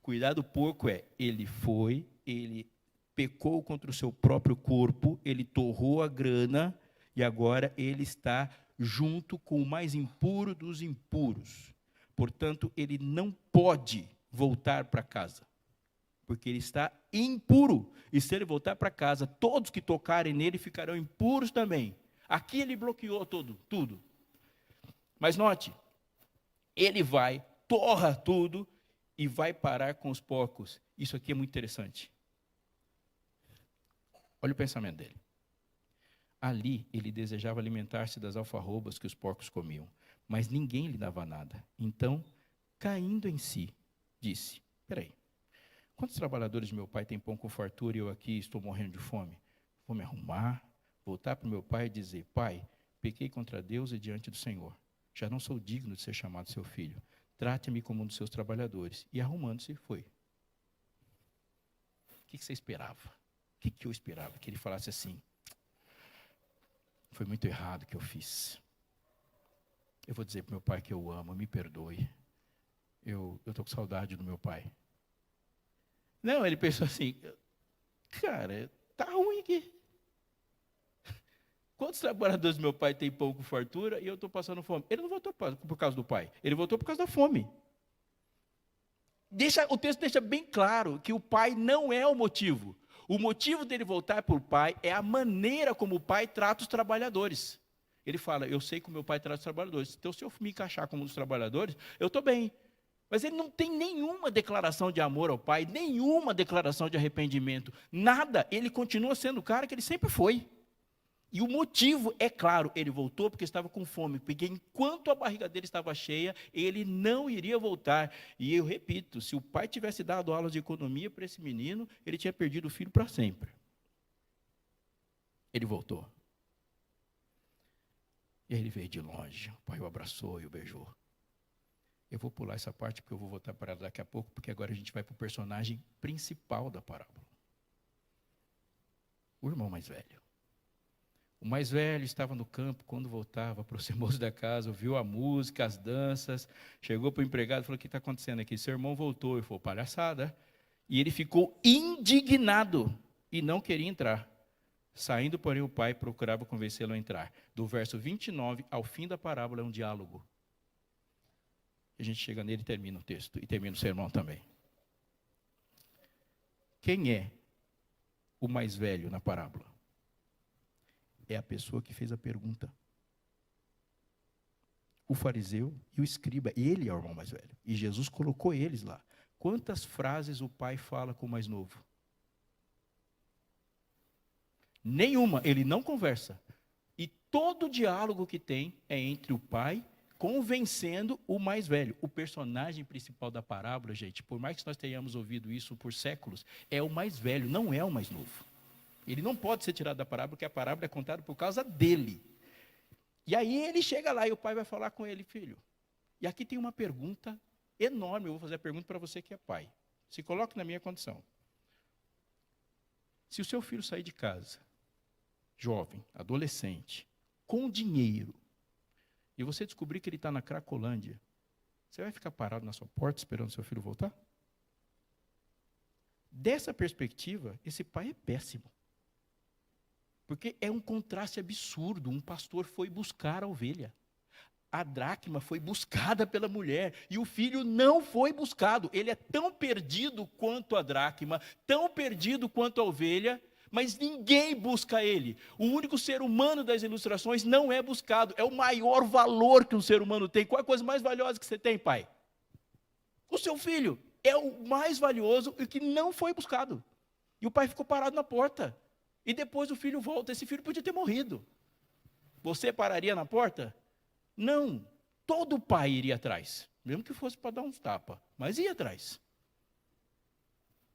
Cuidar do porco ele pecou contra o seu próprio corpo, ele torrou a grana, e agora ele está junto com o mais impuro dos impuros. Portanto, ele não pode voltar para casa, porque ele está impuro. E se ele voltar para casa, todos que tocarem nele ficarão impuros também. Aqui ele bloqueou tudo. Mas note, ele vai, torra tudo e vai parar com os porcos. Isso aqui é muito interessante. Olha o pensamento dele. Ali ele desejava alimentar-se das alfarrobas que os porcos comiam, mas ninguém lhe dava nada. Então, caindo em si, disse: "Espera aí, quantos trabalhadores de meu pai têm pão com fartura e eu aqui estou morrendo de fome? Vou me arrumar, voltar para o meu pai e dizer: Pai, pequei contra Deus e diante do Senhor. Já não sou digno de ser chamado seu filho. Trate-me como um dos seus trabalhadores." E arrumando-se, foi. O que você esperava? O que eu esperava? Que ele falasse assim: foi muito errado o que eu fiz. Eu vou dizer para o meu pai que eu amo, me perdoe. Eu estou com saudade do meu pai. Não, ele pensou assim: cara, tá ruim aqui. Quantos trabalhadores do meu pai têm pão com fartura e eu estou passando fome? Ele não voltou por causa do pai, ele voltou por causa da fome. O texto deixa bem claro que o pai não é o motivo. O motivo dele voltar para o pai é a maneira como o pai trata os trabalhadores. Ele fala: eu sei como meu pai trata os trabalhadores, então se eu me encaixar como um dos trabalhadores, eu estou bem. Mas ele não tem nenhuma declaração de amor ao pai, nenhuma declaração de arrependimento, nada. Ele continua sendo o cara que ele sempre foi. E o motivo, é claro, ele voltou porque estava com fome, porque enquanto a barriga dele estava cheia, ele não iria voltar. E eu repito, se o pai tivesse dado aulas de economia para esse menino, ele tinha perdido o filho para sempre. Ele voltou. E aí ele veio de longe, o pai o abraçou e o beijou. Eu vou pular essa parte porque eu vou voltar para ela daqui a pouco, porque agora a gente vai para o personagem principal da parábola. O irmão mais velho. O mais velho estava no campo, quando voltava, aproximou-se da casa, ouviu a música, as danças, chegou para o empregado e falou: o que está acontecendo aqui? Seu irmão voltou. Ele falou: palhaçada. E ele ficou indignado e não queria entrar. Saindo, porém, o pai procurava convencê-lo a entrar. Do verso 29 ao fim da parábola é um diálogo. A gente chega nele e termina o texto, e termina o sermão também. Quem é o mais velho na parábola? É a pessoa que fez a pergunta. O fariseu e o escriba, ele é o irmão mais velho. E Jesus colocou eles lá. Quantas frases o pai fala com o mais novo? Nenhuma, ele não conversa. E todo o diálogo que tem é entre o pai convencendo o mais velho. O personagem principal da parábola, gente, por mais que nós tenhamos ouvido isso por séculos, é o mais velho, não é o mais novo. Ele não pode ser tirado da parábola, porque a parábola é contada por causa dele. E aí ele chega lá e o pai vai falar com ele: filho, e aqui tem uma pergunta enorme, eu vou fazer a pergunta para você que é pai. Se coloque na minha condição. Se o seu filho sair de casa, jovem, adolescente, com dinheiro, e você descobrir que ele está na Cracolândia, você vai ficar parado na sua porta esperando seu filho voltar? Dessa perspectiva, esse pai é péssimo. Porque é um contraste absurdo. Um pastor foi buscar a ovelha. A dracma foi buscada pela mulher. E o filho não foi buscado. Ele é tão perdido quanto a dracma, tão perdido quanto a ovelha, mas ninguém busca ele. O único ser humano das ilustrações não é buscado. É o maior valor que um ser humano tem. Qual é a coisa mais valiosa que você tem, pai? O seu filho é o mais valioso e que não foi buscado. E o pai ficou parado na porta. E depois o filho volta. Esse filho podia ter morrido. Você pararia na porta? Não. Todo pai iria atrás. Mesmo que fosse para dar uns tapas. Mas ia atrás.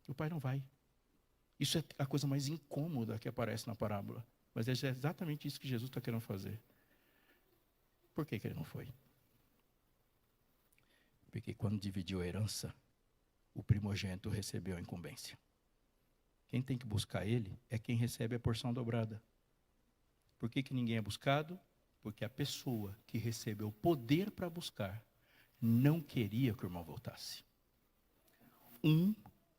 O pai não vai. Isso é a coisa mais incômoda que aparece na parábola. Mas é exatamente isso que Jesus está querendo fazer. Por que ele não foi? Porque quando dividiu a herança, o primogênito recebeu a incumbência. Quem tem que buscar ele é quem recebe a porção dobrada. Por que ninguém é buscado? Porque a pessoa que recebeu o poder para buscar não queria que o irmão voltasse. Um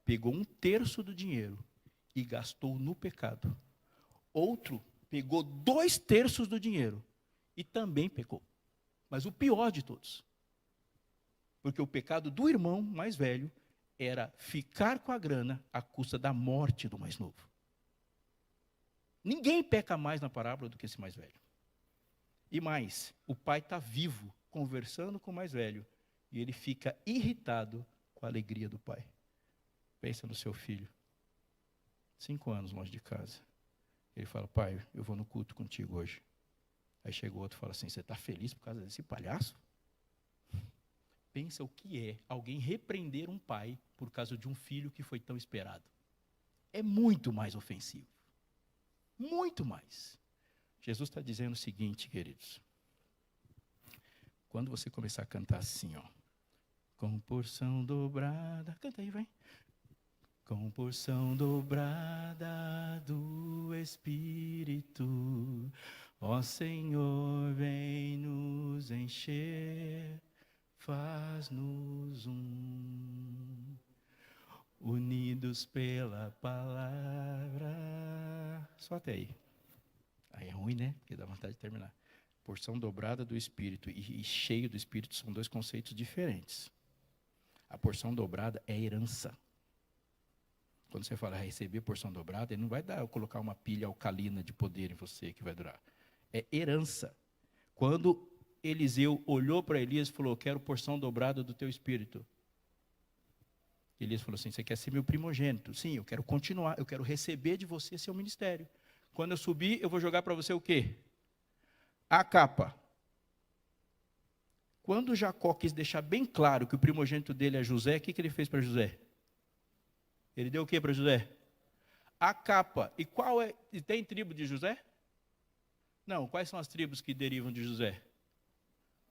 pegou 1/3 do dinheiro e gastou no pecado. Outro pegou 2/3 do dinheiro e também pecou. Mas o pior de todos, porque o pecado do irmão mais velho era ficar com a grana à custa da morte do mais novo. Ninguém peca mais na parábola do que esse mais velho. E mais, o pai está vivo, conversando com o mais velho, e ele fica irritado com a alegria do pai. Pensa no seu filho, 5 anos longe de casa. Ele fala, pai, eu vou no culto contigo hoje. Aí chega o outro e fala assim, você está feliz por causa desse palhaço? Pensa o que é alguém repreender um pai por causa de um filho que foi tão esperado. É muito mais ofensivo. Muito mais. Jesus está dizendo o seguinte, queridos. Quando você começar a cantar assim, ó, com porção dobrada, canta aí, vai. Com porção dobrada do Espírito, ó Senhor, vem nos encher, faz-nos unidos pela palavra. Só até aí. Aí é ruim, né? Porque dá vontade de terminar. Porção dobrada do Espírito e cheio do Espírito são 2 conceitos diferentes. A porção dobrada é herança. Quando você fala receber porção dobrada, ele não vai colocar uma pilha alcalina de poder em você que vai durar. É herança. Quando Eliseu olhou para Elias e falou, quero porção dobrada do teu espírito. Elias falou assim, você quer ser meu primogênito? Sim, eu quero continuar, eu quero receber de você seu ministério. Quando eu subir, eu vou jogar para você o quê? A capa. Quando Jacó quis deixar bem claro que o primogênito dele é José, o que ele fez para José? Ele deu o que para José? A capa. E qual é? E tem tribo de José? Não, quais são as tribos que derivam de José?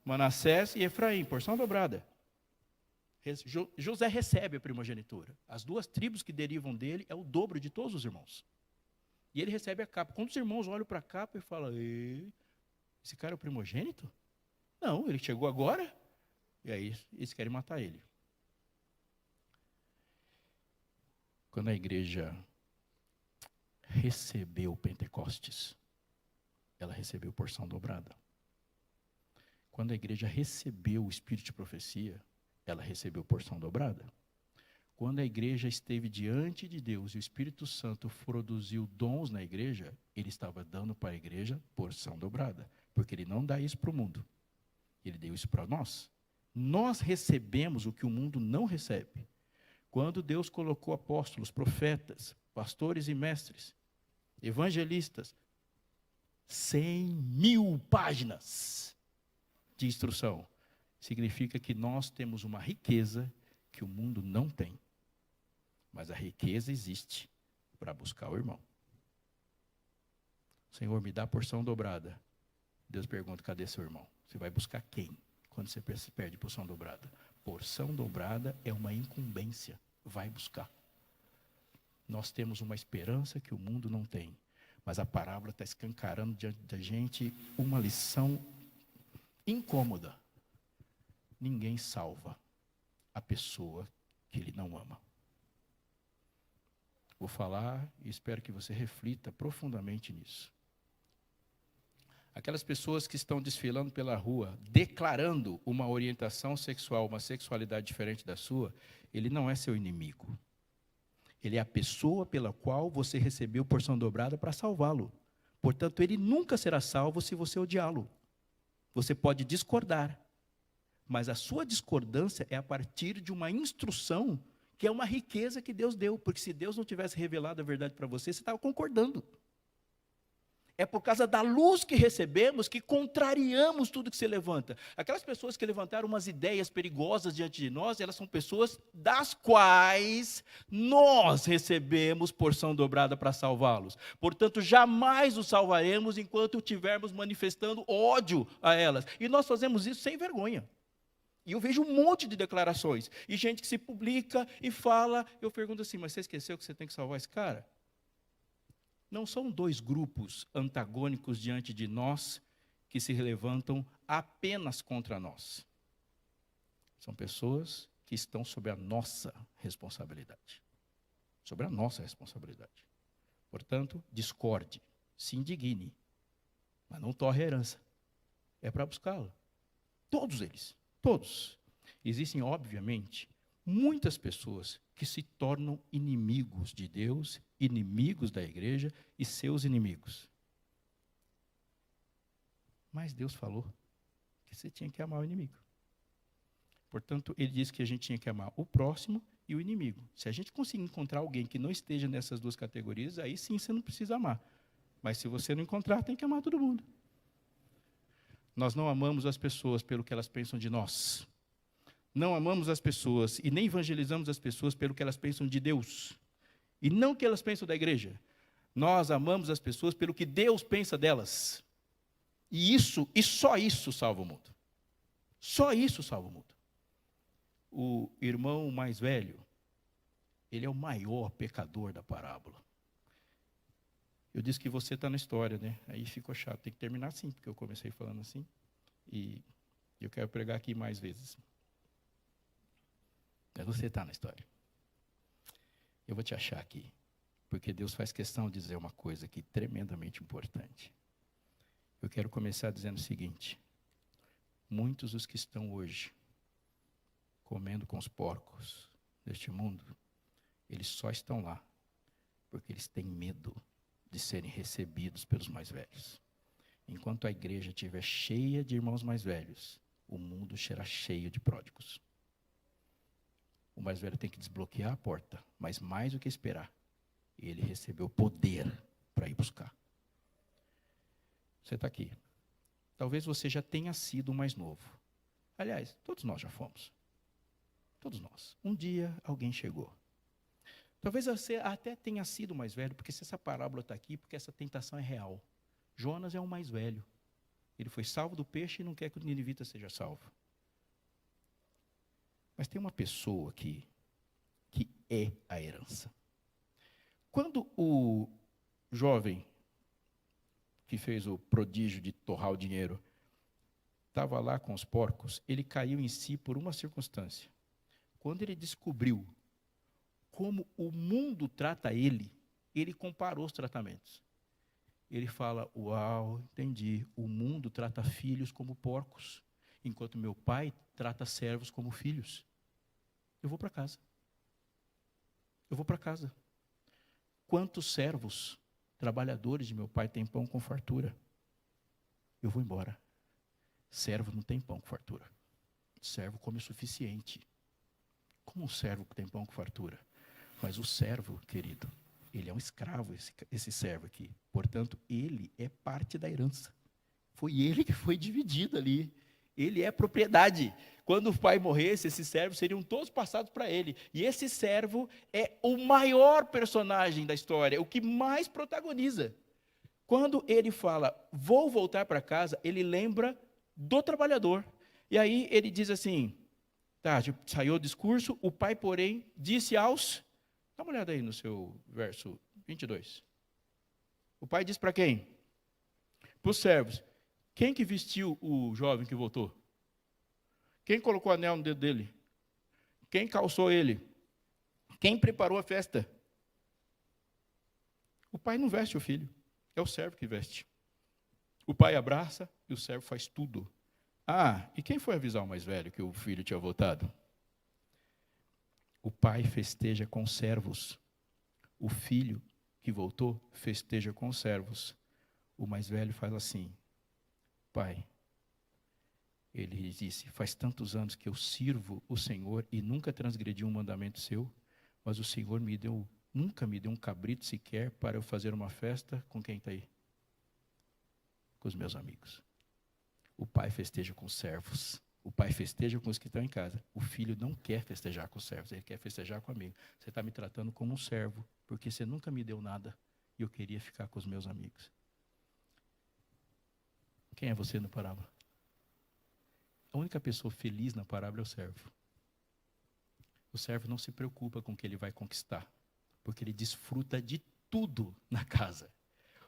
Manassés e Efraim, porção dobrada. José recebe a primogenitura. As 2 tribos que derivam dele é o dobro de todos os irmãos. E ele recebe a capa. Quando os irmãos olham para a capa e falam, esse cara é o primogênito? Não, ele chegou agora. E aí eles querem matar ele. Quando a igreja recebeu Pentecostes, ela recebeu porção dobrada. Quando a igreja recebeu o Espírito de profecia, ela recebeu porção dobrada. Quando a igreja esteve diante de Deus e o Espírito Santo produziu dons na igreja, ele estava dando para a igreja porção dobrada. Porque ele não dá isso para o mundo. Ele deu isso para nós. Nós recebemos o que o mundo não recebe. Quando Deus colocou apóstolos, profetas, pastores e mestres, evangelistas, 100.000 páginas de instrução, significa que nós temos uma riqueza que o mundo não tem. Mas a riqueza existe para buscar o irmão. Senhor, me dá a porção dobrada. Deus pergunta, cadê seu irmão? Você vai buscar quem quando você perde porção dobrada? Porção dobrada é uma incumbência. Vai buscar. Nós temos uma esperança que o mundo não tem. Mas a parábola está escancarando diante da gente uma lição incômoda. Ninguém salva a pessoa que ele não ama. Vou falar e espero que você reflita profundamente nisso. Aquelas pessoas que estão desfilando pela rua, declarando uma orientação sexual, uma sexualidade diferente da sua, ele não é seu inimigo. Ele é a pessoa pela qual você recebeu porção dobrada para salvá-lo. Portanto, ele nunca será salvo se você odiá-lo. Você pode discordar, mas a sua discordância é a partir de uma instrução que é uma riqueza que Deus deu, porque se Deus não tivesse revelado a verdade para você, você estava concordando. É por causa da luz que recebemos que contrariamos tudo que se levanta. Aquelas pessoas que levantaram umas ideias perigosas diante de nós, elas são pessoas das quais nós recebemos porção dobrada para salvá-los. Portanto, jamais os salvaremos enquanto estivermos manifestando ódio a elas. E nós fazemos isso sem vergonha. E eu vejo um monte de declarações. E gente que se publica e fala. Eu pergunto assim, mas você esqueceu que você tem que salvar esse cara? Não são dois grupos antagônicos diante de nós que se levantam apenas contra nós. São pessoas que estão sob a nossa responsabilidade. Sobre a nossa responsabilidade. Portanto, discorde, se indigne, mas não torre a herança. É para buscá-la. Todos eles, todos. Existem, obviamente, muitas pessoas que se tornam inimigos de Deus, inimigos da igreja e seus inimigos. Mas Deus falou que você tinha que amar o inimigo. Portanto, ele disse que a gente tinha que amar o próximo e o inimigo. Se a gente conseguir encontrar alguém que não esteja nessas duas categorias, aí sim você não precisa amar. Mas se você não encontrar, tem que amar todo mundo. Nós não amamos as pessoas pelo que elas pensam de nós. Não amamos as pessoas e nem evangelizamos as pessoas pelo que elas pensam de Deus. E não o que elas pensam da igreja. Nós amamos as pessoas pelo que Deus pensa delas. E só isso salva o mundo. Só isso salva o mundo. O irmão mais velho, ele é o maior pecador da parábola. Eu disse que você está na história, né? Aí ficou chato, tem que terminar assim, porque eu comecei falando assim. E eu quero pregar aqui mais vezes. Mas você está na história. Eu vou te achar aqui, porque Deus faz questão de dizer uma coisa aqui tremendamente importante. Eu quero começar dizendo o seguinte: muitos dos que estão hoje comendo com os porcos deste mundo, eles só estão lá porque eles têm medo de serem recebidos pelos mais velhos. Enquanto a igreja estiver cheia de irmãos mais velhos, o mundo será cheio de pródigos. O mais velho tem que desbloquear a porta, mas mais do que esperar, ele recebeu poder para ir buscar. Você está aqui. Talvez você já tenha sido o mais novo. Aliás, todos nós já fomos. Todos nós. Um dia alguém chegou. Talvez você até tenha sido o mais velho, porque se essa parábola está aqui, porque essa tentação é real. Jonas é o mais velho. Ele foi salvo do peixe e não quer que o ninivita seja salvo. Mas tem uma pessoa aqui que é a herança. Quando o jovem que fez o prodígio de torrar o dinheiro estava lá com os porcos, ele caiu em si por uma circunstância. Quando ele descobriu como o mundo trata ele, ele comparou os tratamentos. Ele fala, uau, entendi, o mundo trata filhos como porcos, enquanto meu pai trata servos como filhos. Eu vou para casa. Eu vou para casa. Quantos servos, trabalhadores de meu pai têm pão com fartura? Eu vou embora. Servo não tem pão com fartura. Servo come o suficiente. Como um servo que tem pão com fartura? Mas o servo, querido, ele é um escravo, esse servo aqui. Portanto, ele é parte da herança. Foi ele que foi dividido ali. Ele é propriedade. Quando o pai morresse, esses servos seriam todos passados para ele. E esse servo é o maior personagem da história, o que mais protagoniza. Quando ele fala, vou voltar para casa, ele lembra do trabalhador. E aí ele diz assim, tá, saiu o discurso, o pai, porém, disse aos... Dá uma olhada aí no seu verso 22. O pai diz para quem? Para os servos. Quem que vestiu o jovem que voltou? Quem colocou o anel no dedo dele? Quem calçou ele? Quem preparou a festa? O pai não veste o filho, é o servo que veste. O pai abraça e o servo faz tudo. Ah, e quem foi avisar o mais velho que o filho tinha voltado? O pai festeja com os servos. O filho que voltou festeja com os servos. O mais velho faz assim, pai, ele disse, faz tantos anos que eu sirvo o Senhor e nunca transgredi um mandamento seu, mas o Senhor nunca me deu um cabrito sequer para eu fazer uma festa com quem está aí. com os meus amigos. O pai festeja com os servos. O pai festeja com os que estão em casa. O filho não quer festejar com os servos, ele quer festejar comigo. Você está me tratando como um servo, porque você nunca me deu nada e eu queria ficar com os meus amigos. Quem é você na parábola? A única pessoa feliz na parábola é o servo. O servo não se preocupa com o que ele vai conquistar, porque ele desfruta de tudo na casa.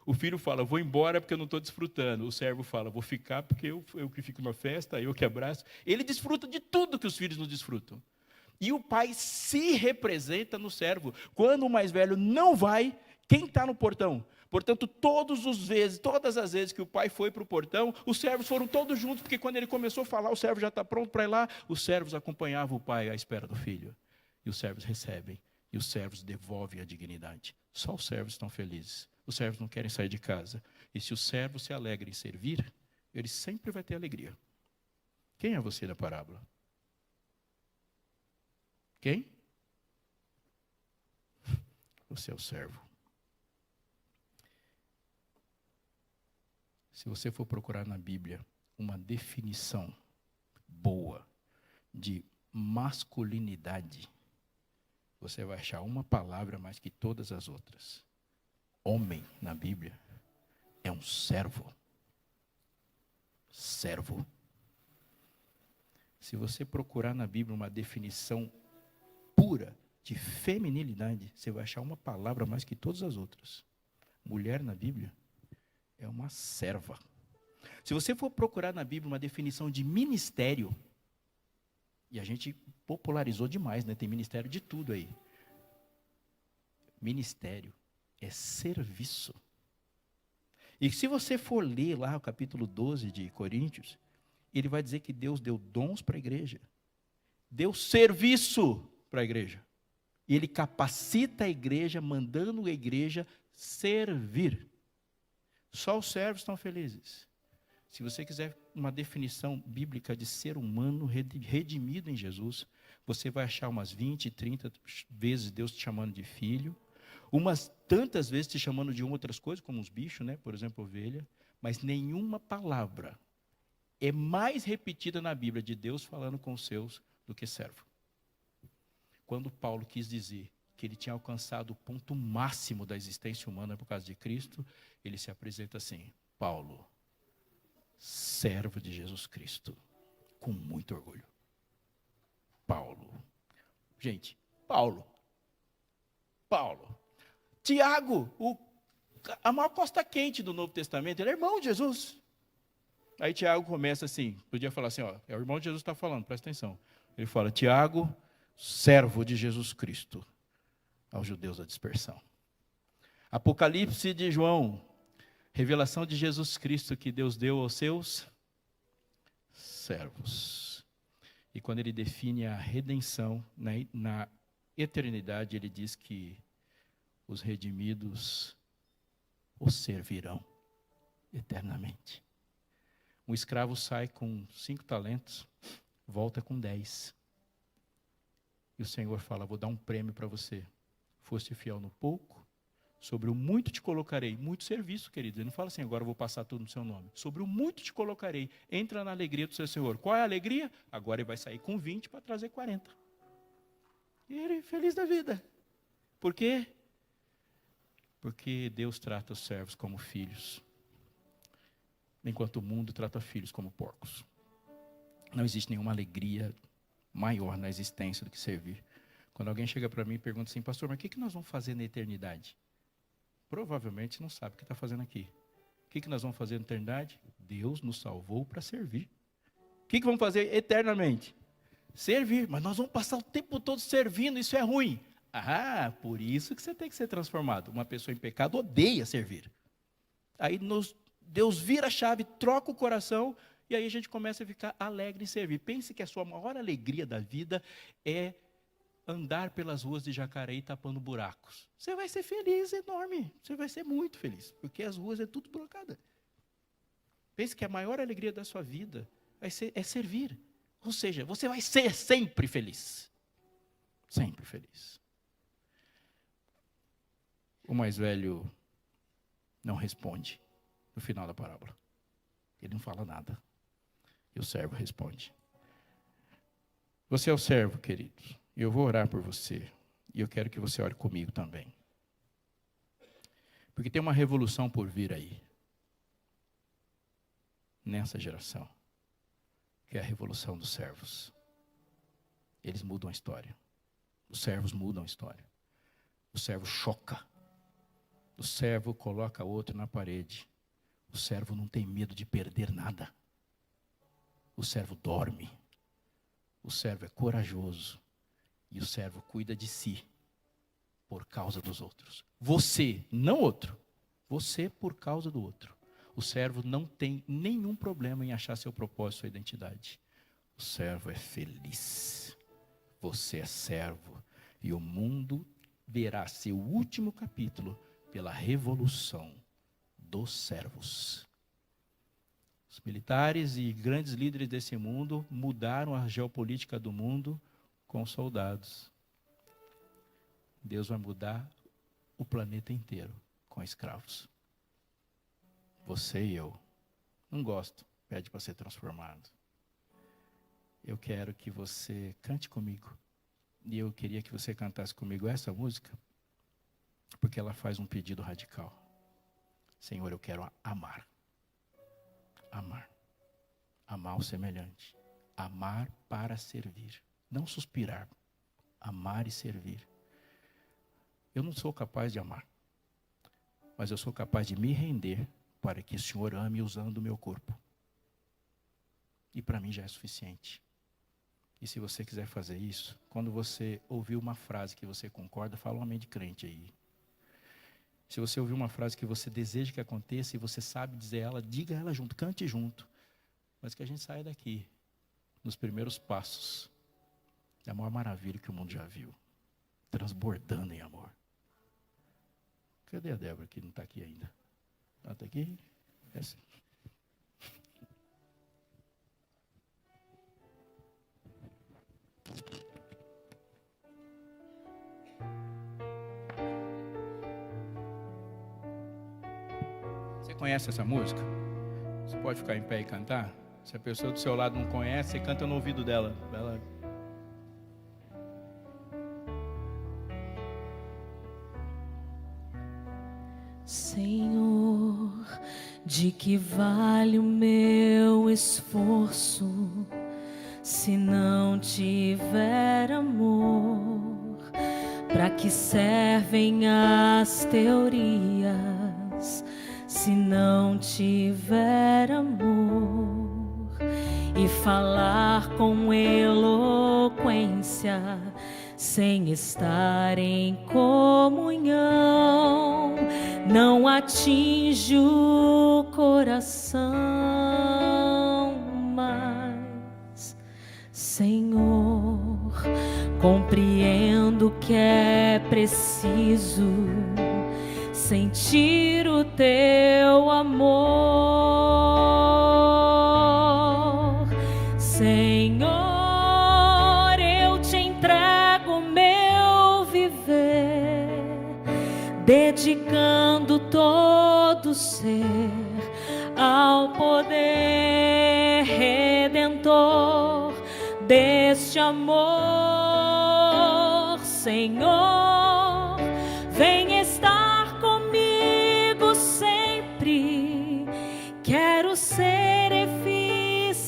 O filho fala, vou embora porque eu não estou desfrutando. O servo fala, vou ficar porque eu que fico na festa, eu que abraço. Ele desfruta de tudo que os filhos não desfrutam. E o pai se representa no servo. Quando o mais velho não vai, quem está no portão? Portanto, todas as vezes que o pai foi para o portão, os servos foram todos juntos, porque quando ele começou a falar, o servo já está pronto para ir lá, os servos acompanhavam o pai à espera do filho. E os servos recebem, e os servos devolvem a dignidade. Só os servos estão felizes. Os servos não querem sair de casa. E se o servo se alegra em servir, ele sempre vai ter alegria. Quem é você na parábola? Quem? Você é o servo. Se você for procurar na Bíblia uma definição boa de masculinidade, você vai achar uma palavra mais que todas as outras. Homem, na Bíblia, é um servo. Servo. Se você procurar na Bíblia uma definição pura de feminilidade, você vai achar uma palavra mais que todas as outras. Mulher, na Bíblia, é uma serva. Se você for procurar na Bíblia uma definição de ministério, e a gente popularizou demais, né? Tem ministério de tudo aí. Ministério é serviço. E se você for ler lá o capítulo 12 de Coríntios, ele vai dizer que Deus deu dons para a igreja. Deu serviço para a igreja. E ele capacita a igreja, mandando a igreja servir. Só os servos estão felizes. Se você quiser uma definição bíblica de ser humano redimido em Jesus, você vai achar umas 20, 30 vezes Deus te chamando de filho, umas tantas vezes te chamando de outras coisas, como os bichos, né? Por exemplo, ovelha, mas nenhuma palavra é mais repetida na Bíblia de Deus falando com os seus do que servo. Quando Paulo quis dizer que ele tinha alcançado o ponto máximo da existência humana por causa de Cristo, ele se apresenta assim, Paulo, servo de Jesus Cristo, com muito orgulho. Paulo. Gente, Paulo. Tiago, a maior costa quente do Novo Testamento, ele é irmão de Jesus. Aí Tiago começa assim, podia falar assim, ó, é o irmão de Jesus que está falando, presta atenção. Ele fala, Tiago, servo de Jesus Cristo, aos judeus da dispersão. Apocalipse de João, revelação de Jesus Cristo que Deus deu aos seus servos. E quando ele define a redenção na eternidade, ele diz que os redimidos o servirão eternamente. Um escravo sai com 5 talentos, volta com 10. E o Senhor fala, vou dar um prêmio para você. Foste fiel no pouco, sobre o muito te colocarei. Muito serviço, querido. Ele não fala assim, agora eu vou passar tudo no seu nome. Sobre o muito te colocarei. Entra na alegria do seu Senhor. Qual é a alegria? Agora ele vai sair com 20 para trazer 40. E ele feliz da vida. Por quê? Porque Deus trata os servos como filhos, enquanto o mundo trata filhos como porcos. Não existe nenhuma alegria maior na existência do que servir. Quando alguém chega para mim e pergunta assim, pastor, mas o que nós vamos fazer na eternidade? Provavelmente não sabe o que está fazendo aqui. O que nós vamos fazer na eternidade? Deus nos salvou para servir. O que vamos fazer eternamente? Servir. Mas nós vamos passar o tempo todo servindo, isso é ruim. Ah, por isso que você tem que ser transformado. Uma pessoa em pecado odeia servir. Aí Deus vira a chave, troca o coração, e aí a gente começa a ficar alegre em servir. Pense que a sua maior alegria da vida é andar pelas ruas de Jacareí tapando buracos. Você vai ser feliz, enorme. Você vai ser muito feliz, porque as ruas é tudo blocada. Pense que a maior alegria da sua vida é servir. Ou seja, você vai ser sempre feliz. Sempre feliz. O mais velho não responde no final da parábola. Ele não fala nada. E o servo responde. Você é o servo, querido. E eu vou orar por você. E eu quero que você ore comigo também. Porque tem uma revolução por vir aí. Nessa geração. Que é a revolução dos servos. Eles mudam a história. Os servos mudam a história. O servo choca. O servo coloca outro na parede. O servo não tem medo de perder nada. O servo dorme. O servo é corajoso. E o servo cuida de si. Por causa dos outros. Você, não outro. Você por causa do outro. O servo não tem nenhum problema em achar seu propósito, sua identidade. O servo é feliz. Você é servo. E o mundo verá seu último capítulo pela revolução dos servos. Os militares e grandes líderes desse mundo mudaram a geopolítica do mundo com soldados. Deus vai mudar o planeta inteiro com escravos. Você e eu. Não gosto, pede para ser transformado. Eu quero que você cante comigo. E eu queria que você cantasse comigo essa música, porque ela faz um pedido radical. Senhor, eu quero amar. Amar. Amar o semelhante. Amar para servir. Não suspirar. Amar e servir. Eu não sou capaz de amar. Mas eu sou capaz de me render para que o Senhor ame usando o meu corpo. E para mim já é suficiente. E se você quiser fazer isso, quando você ouvir uma frase que você concorda, fala um amém de crente aí. Se você ouvir uma frase que você deseja que aconteça e você sabe dizer ela, diga ela junto, cante junto. Mas que a gente saia daqui, nos primeiros passos, da maior maravilha que o mundo já viu. Transbordando em amor. Cadê a Débora que não está aqui ainda? Ela está aqui? Essa. Você conhece essa música? Você pode ficar em pé e cantar? Se a pessoa do seu lado não conhece, você canta no ouvido dela. Ela... Senhor, de que vale o meu esforço se não tiver amor? Para que servem as teorias se não tiver amor? E falar com eloquência sem estar em comunhão não atinge o coração. Mas, Senhor, compreendo que é preciso sentir o teu amor. Senhor, eu te entrego meu viver, dedicando todo ser ao poder redentor deste amor. Senhor, vem estar comigo sempre. Quero ser eficiente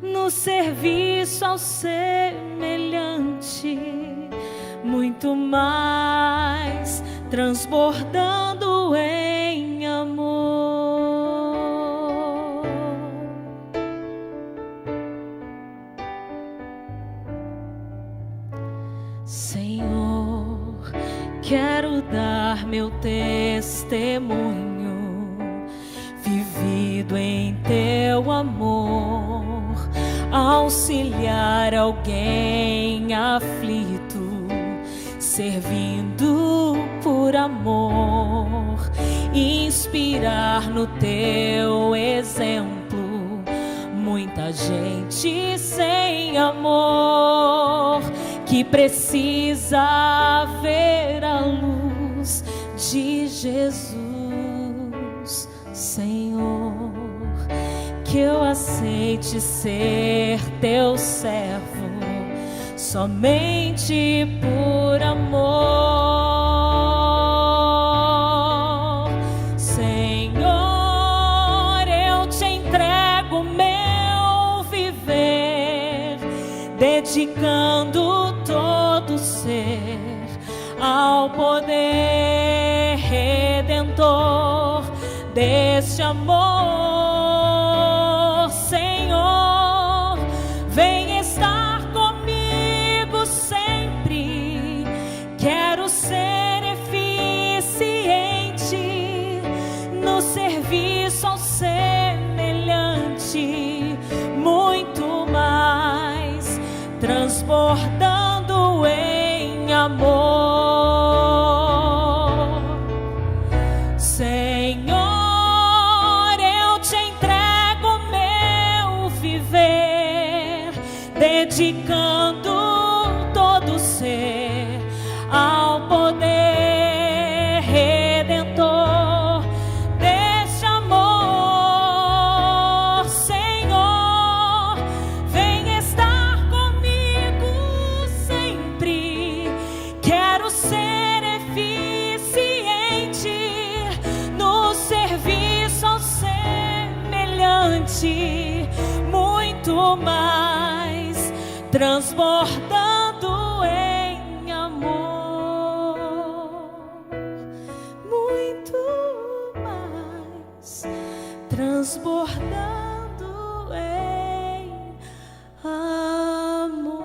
no serviço ao semelhante, muito mais transbordando em amor. Senhor, quero dar meu testemunho vivido em teu amor, auxiliar alguém aflito, servindo por amor, inspirar no teu exemplo muita gente sem amor, que precisa ver a luz de Jesus, Senhor. que eu aceite ser teu servo, somente por amor. Senhor, eu te entrego meu viver, dedicando todo ser ao poder redentor deste amor. Senhor, vem estar comigo sempre. Quero ser eficiente no serviço ao semelhante, muito mais, transbordando em amor. Senhor, eu te entrego meu viver, dedicando todo ser ao poder redentor deste amor. Senhor, vem estar comigo sempre. Quero ser eficiente no serviço ao semelhante, muito mais, transbordando em amor, muito mais, transbordando em amor.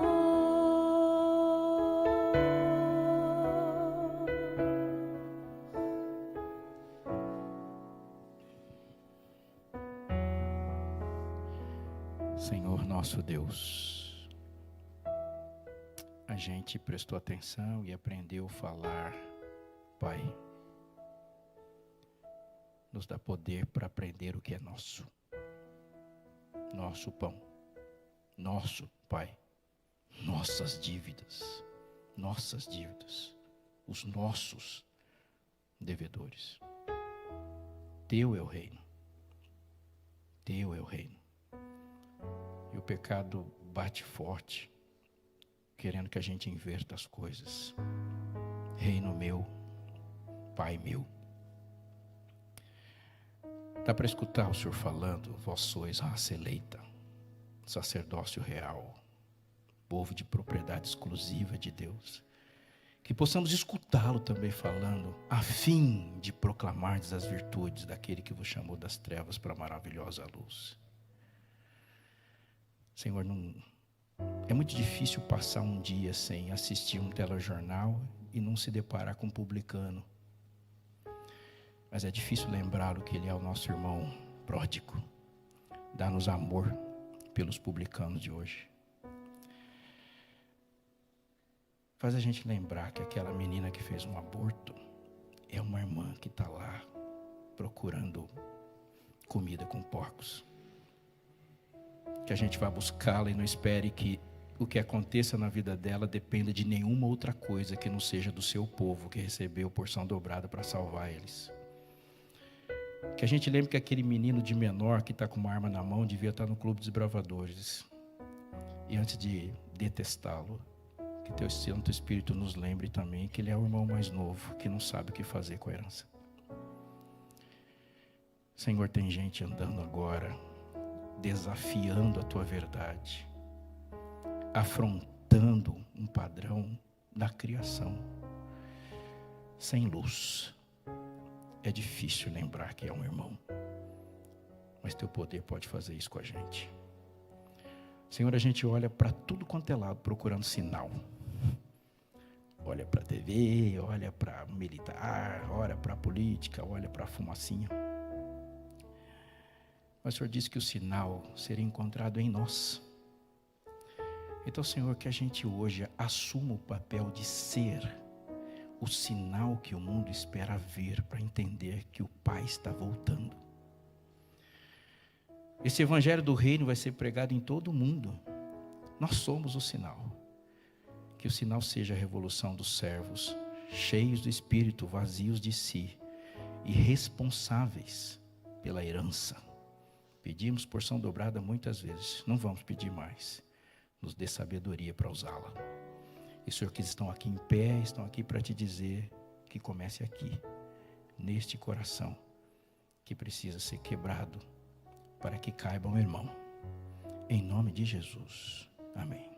Senhor nosso Deus, a gente prestou atenção e aprendeu a falar, Pai. Nos dá poder para aprender o que é nosso. Nosso pão, nosso, Pai, nossas dívidas, os nossos devedores. Teu é o reino, teu é o reino. E o pecado bate forte, querendo que a gente inverta as coisas. Reino meu, Pai meu. Dá para escutar o Senhor falando: vós sois raça eleita, sacerdócio real, povo de propriedade exclusiva de Deus. Que possamos escutá-lo também falando, a fim de proclamardes as virtudes daquele que vos chamou das trevas para a maravilhosa luz. Senhor, é muito difícil passar um dia sem assistir um telejornal e não se deparar com um publicano. Mas é difícil lembrá-lo que ele é o nosso irmão pródigo. Dá-nos amor pelos publicanos de hoje. Faz a gente lembrar que aquela menina que fez um aborto é uma irmã que está lá procurando comida com porcos. Que a gente vá buscá-la e não espere que o que aconteça na vida dela dependa de nenhuma outra coisa que não seja do seu povo que recebeu porção dobrada para salvar eles. Que a gente lembre que aquele menino de menor que está com uma arma na mão devia estar no clube dos bravadores. E antes de detestá-lo, que teu Santo Espírito nos lembre também que ele é o irmão mais novo, que não sabe o que fazer com a herança. Senhor, tem gente andando agora desafiando a tua verdade, afrontando um padrão da criação, sem luz. É difícil lembrar que é um irmão, mas teu poder pode fazer isso com a gente. Senhor, a gente olha para tudo quanto é lado procurando sinal. Olha para a TV, olha para militar, olha para a política, olha para a fumacinha. Mas o Senhor disse que o sinal seria encontrado em nós. Então, Senhor, que a gente hoje assuma o papel de ser o sinal que o mundo espera ver para entender que o Pai está voltando. Esse evangelho do reino vai ser pregado em todo o mundo. Nós somos o sinal. Que o sinal seja a revolução dos servos, cheios do Espírito, vazios de si e responsáveis pela herança, Pedimos porção dobrada muitas vezes, não vamos pedir mais. Nos dê sabedoria para usá-la. E Senhor, que estão aqui em pé, estão aqui para te dizer que comece aqui, neste coração, que precisa ser quebrado para que caiba o irmão. Em nome de Jesus. Amém.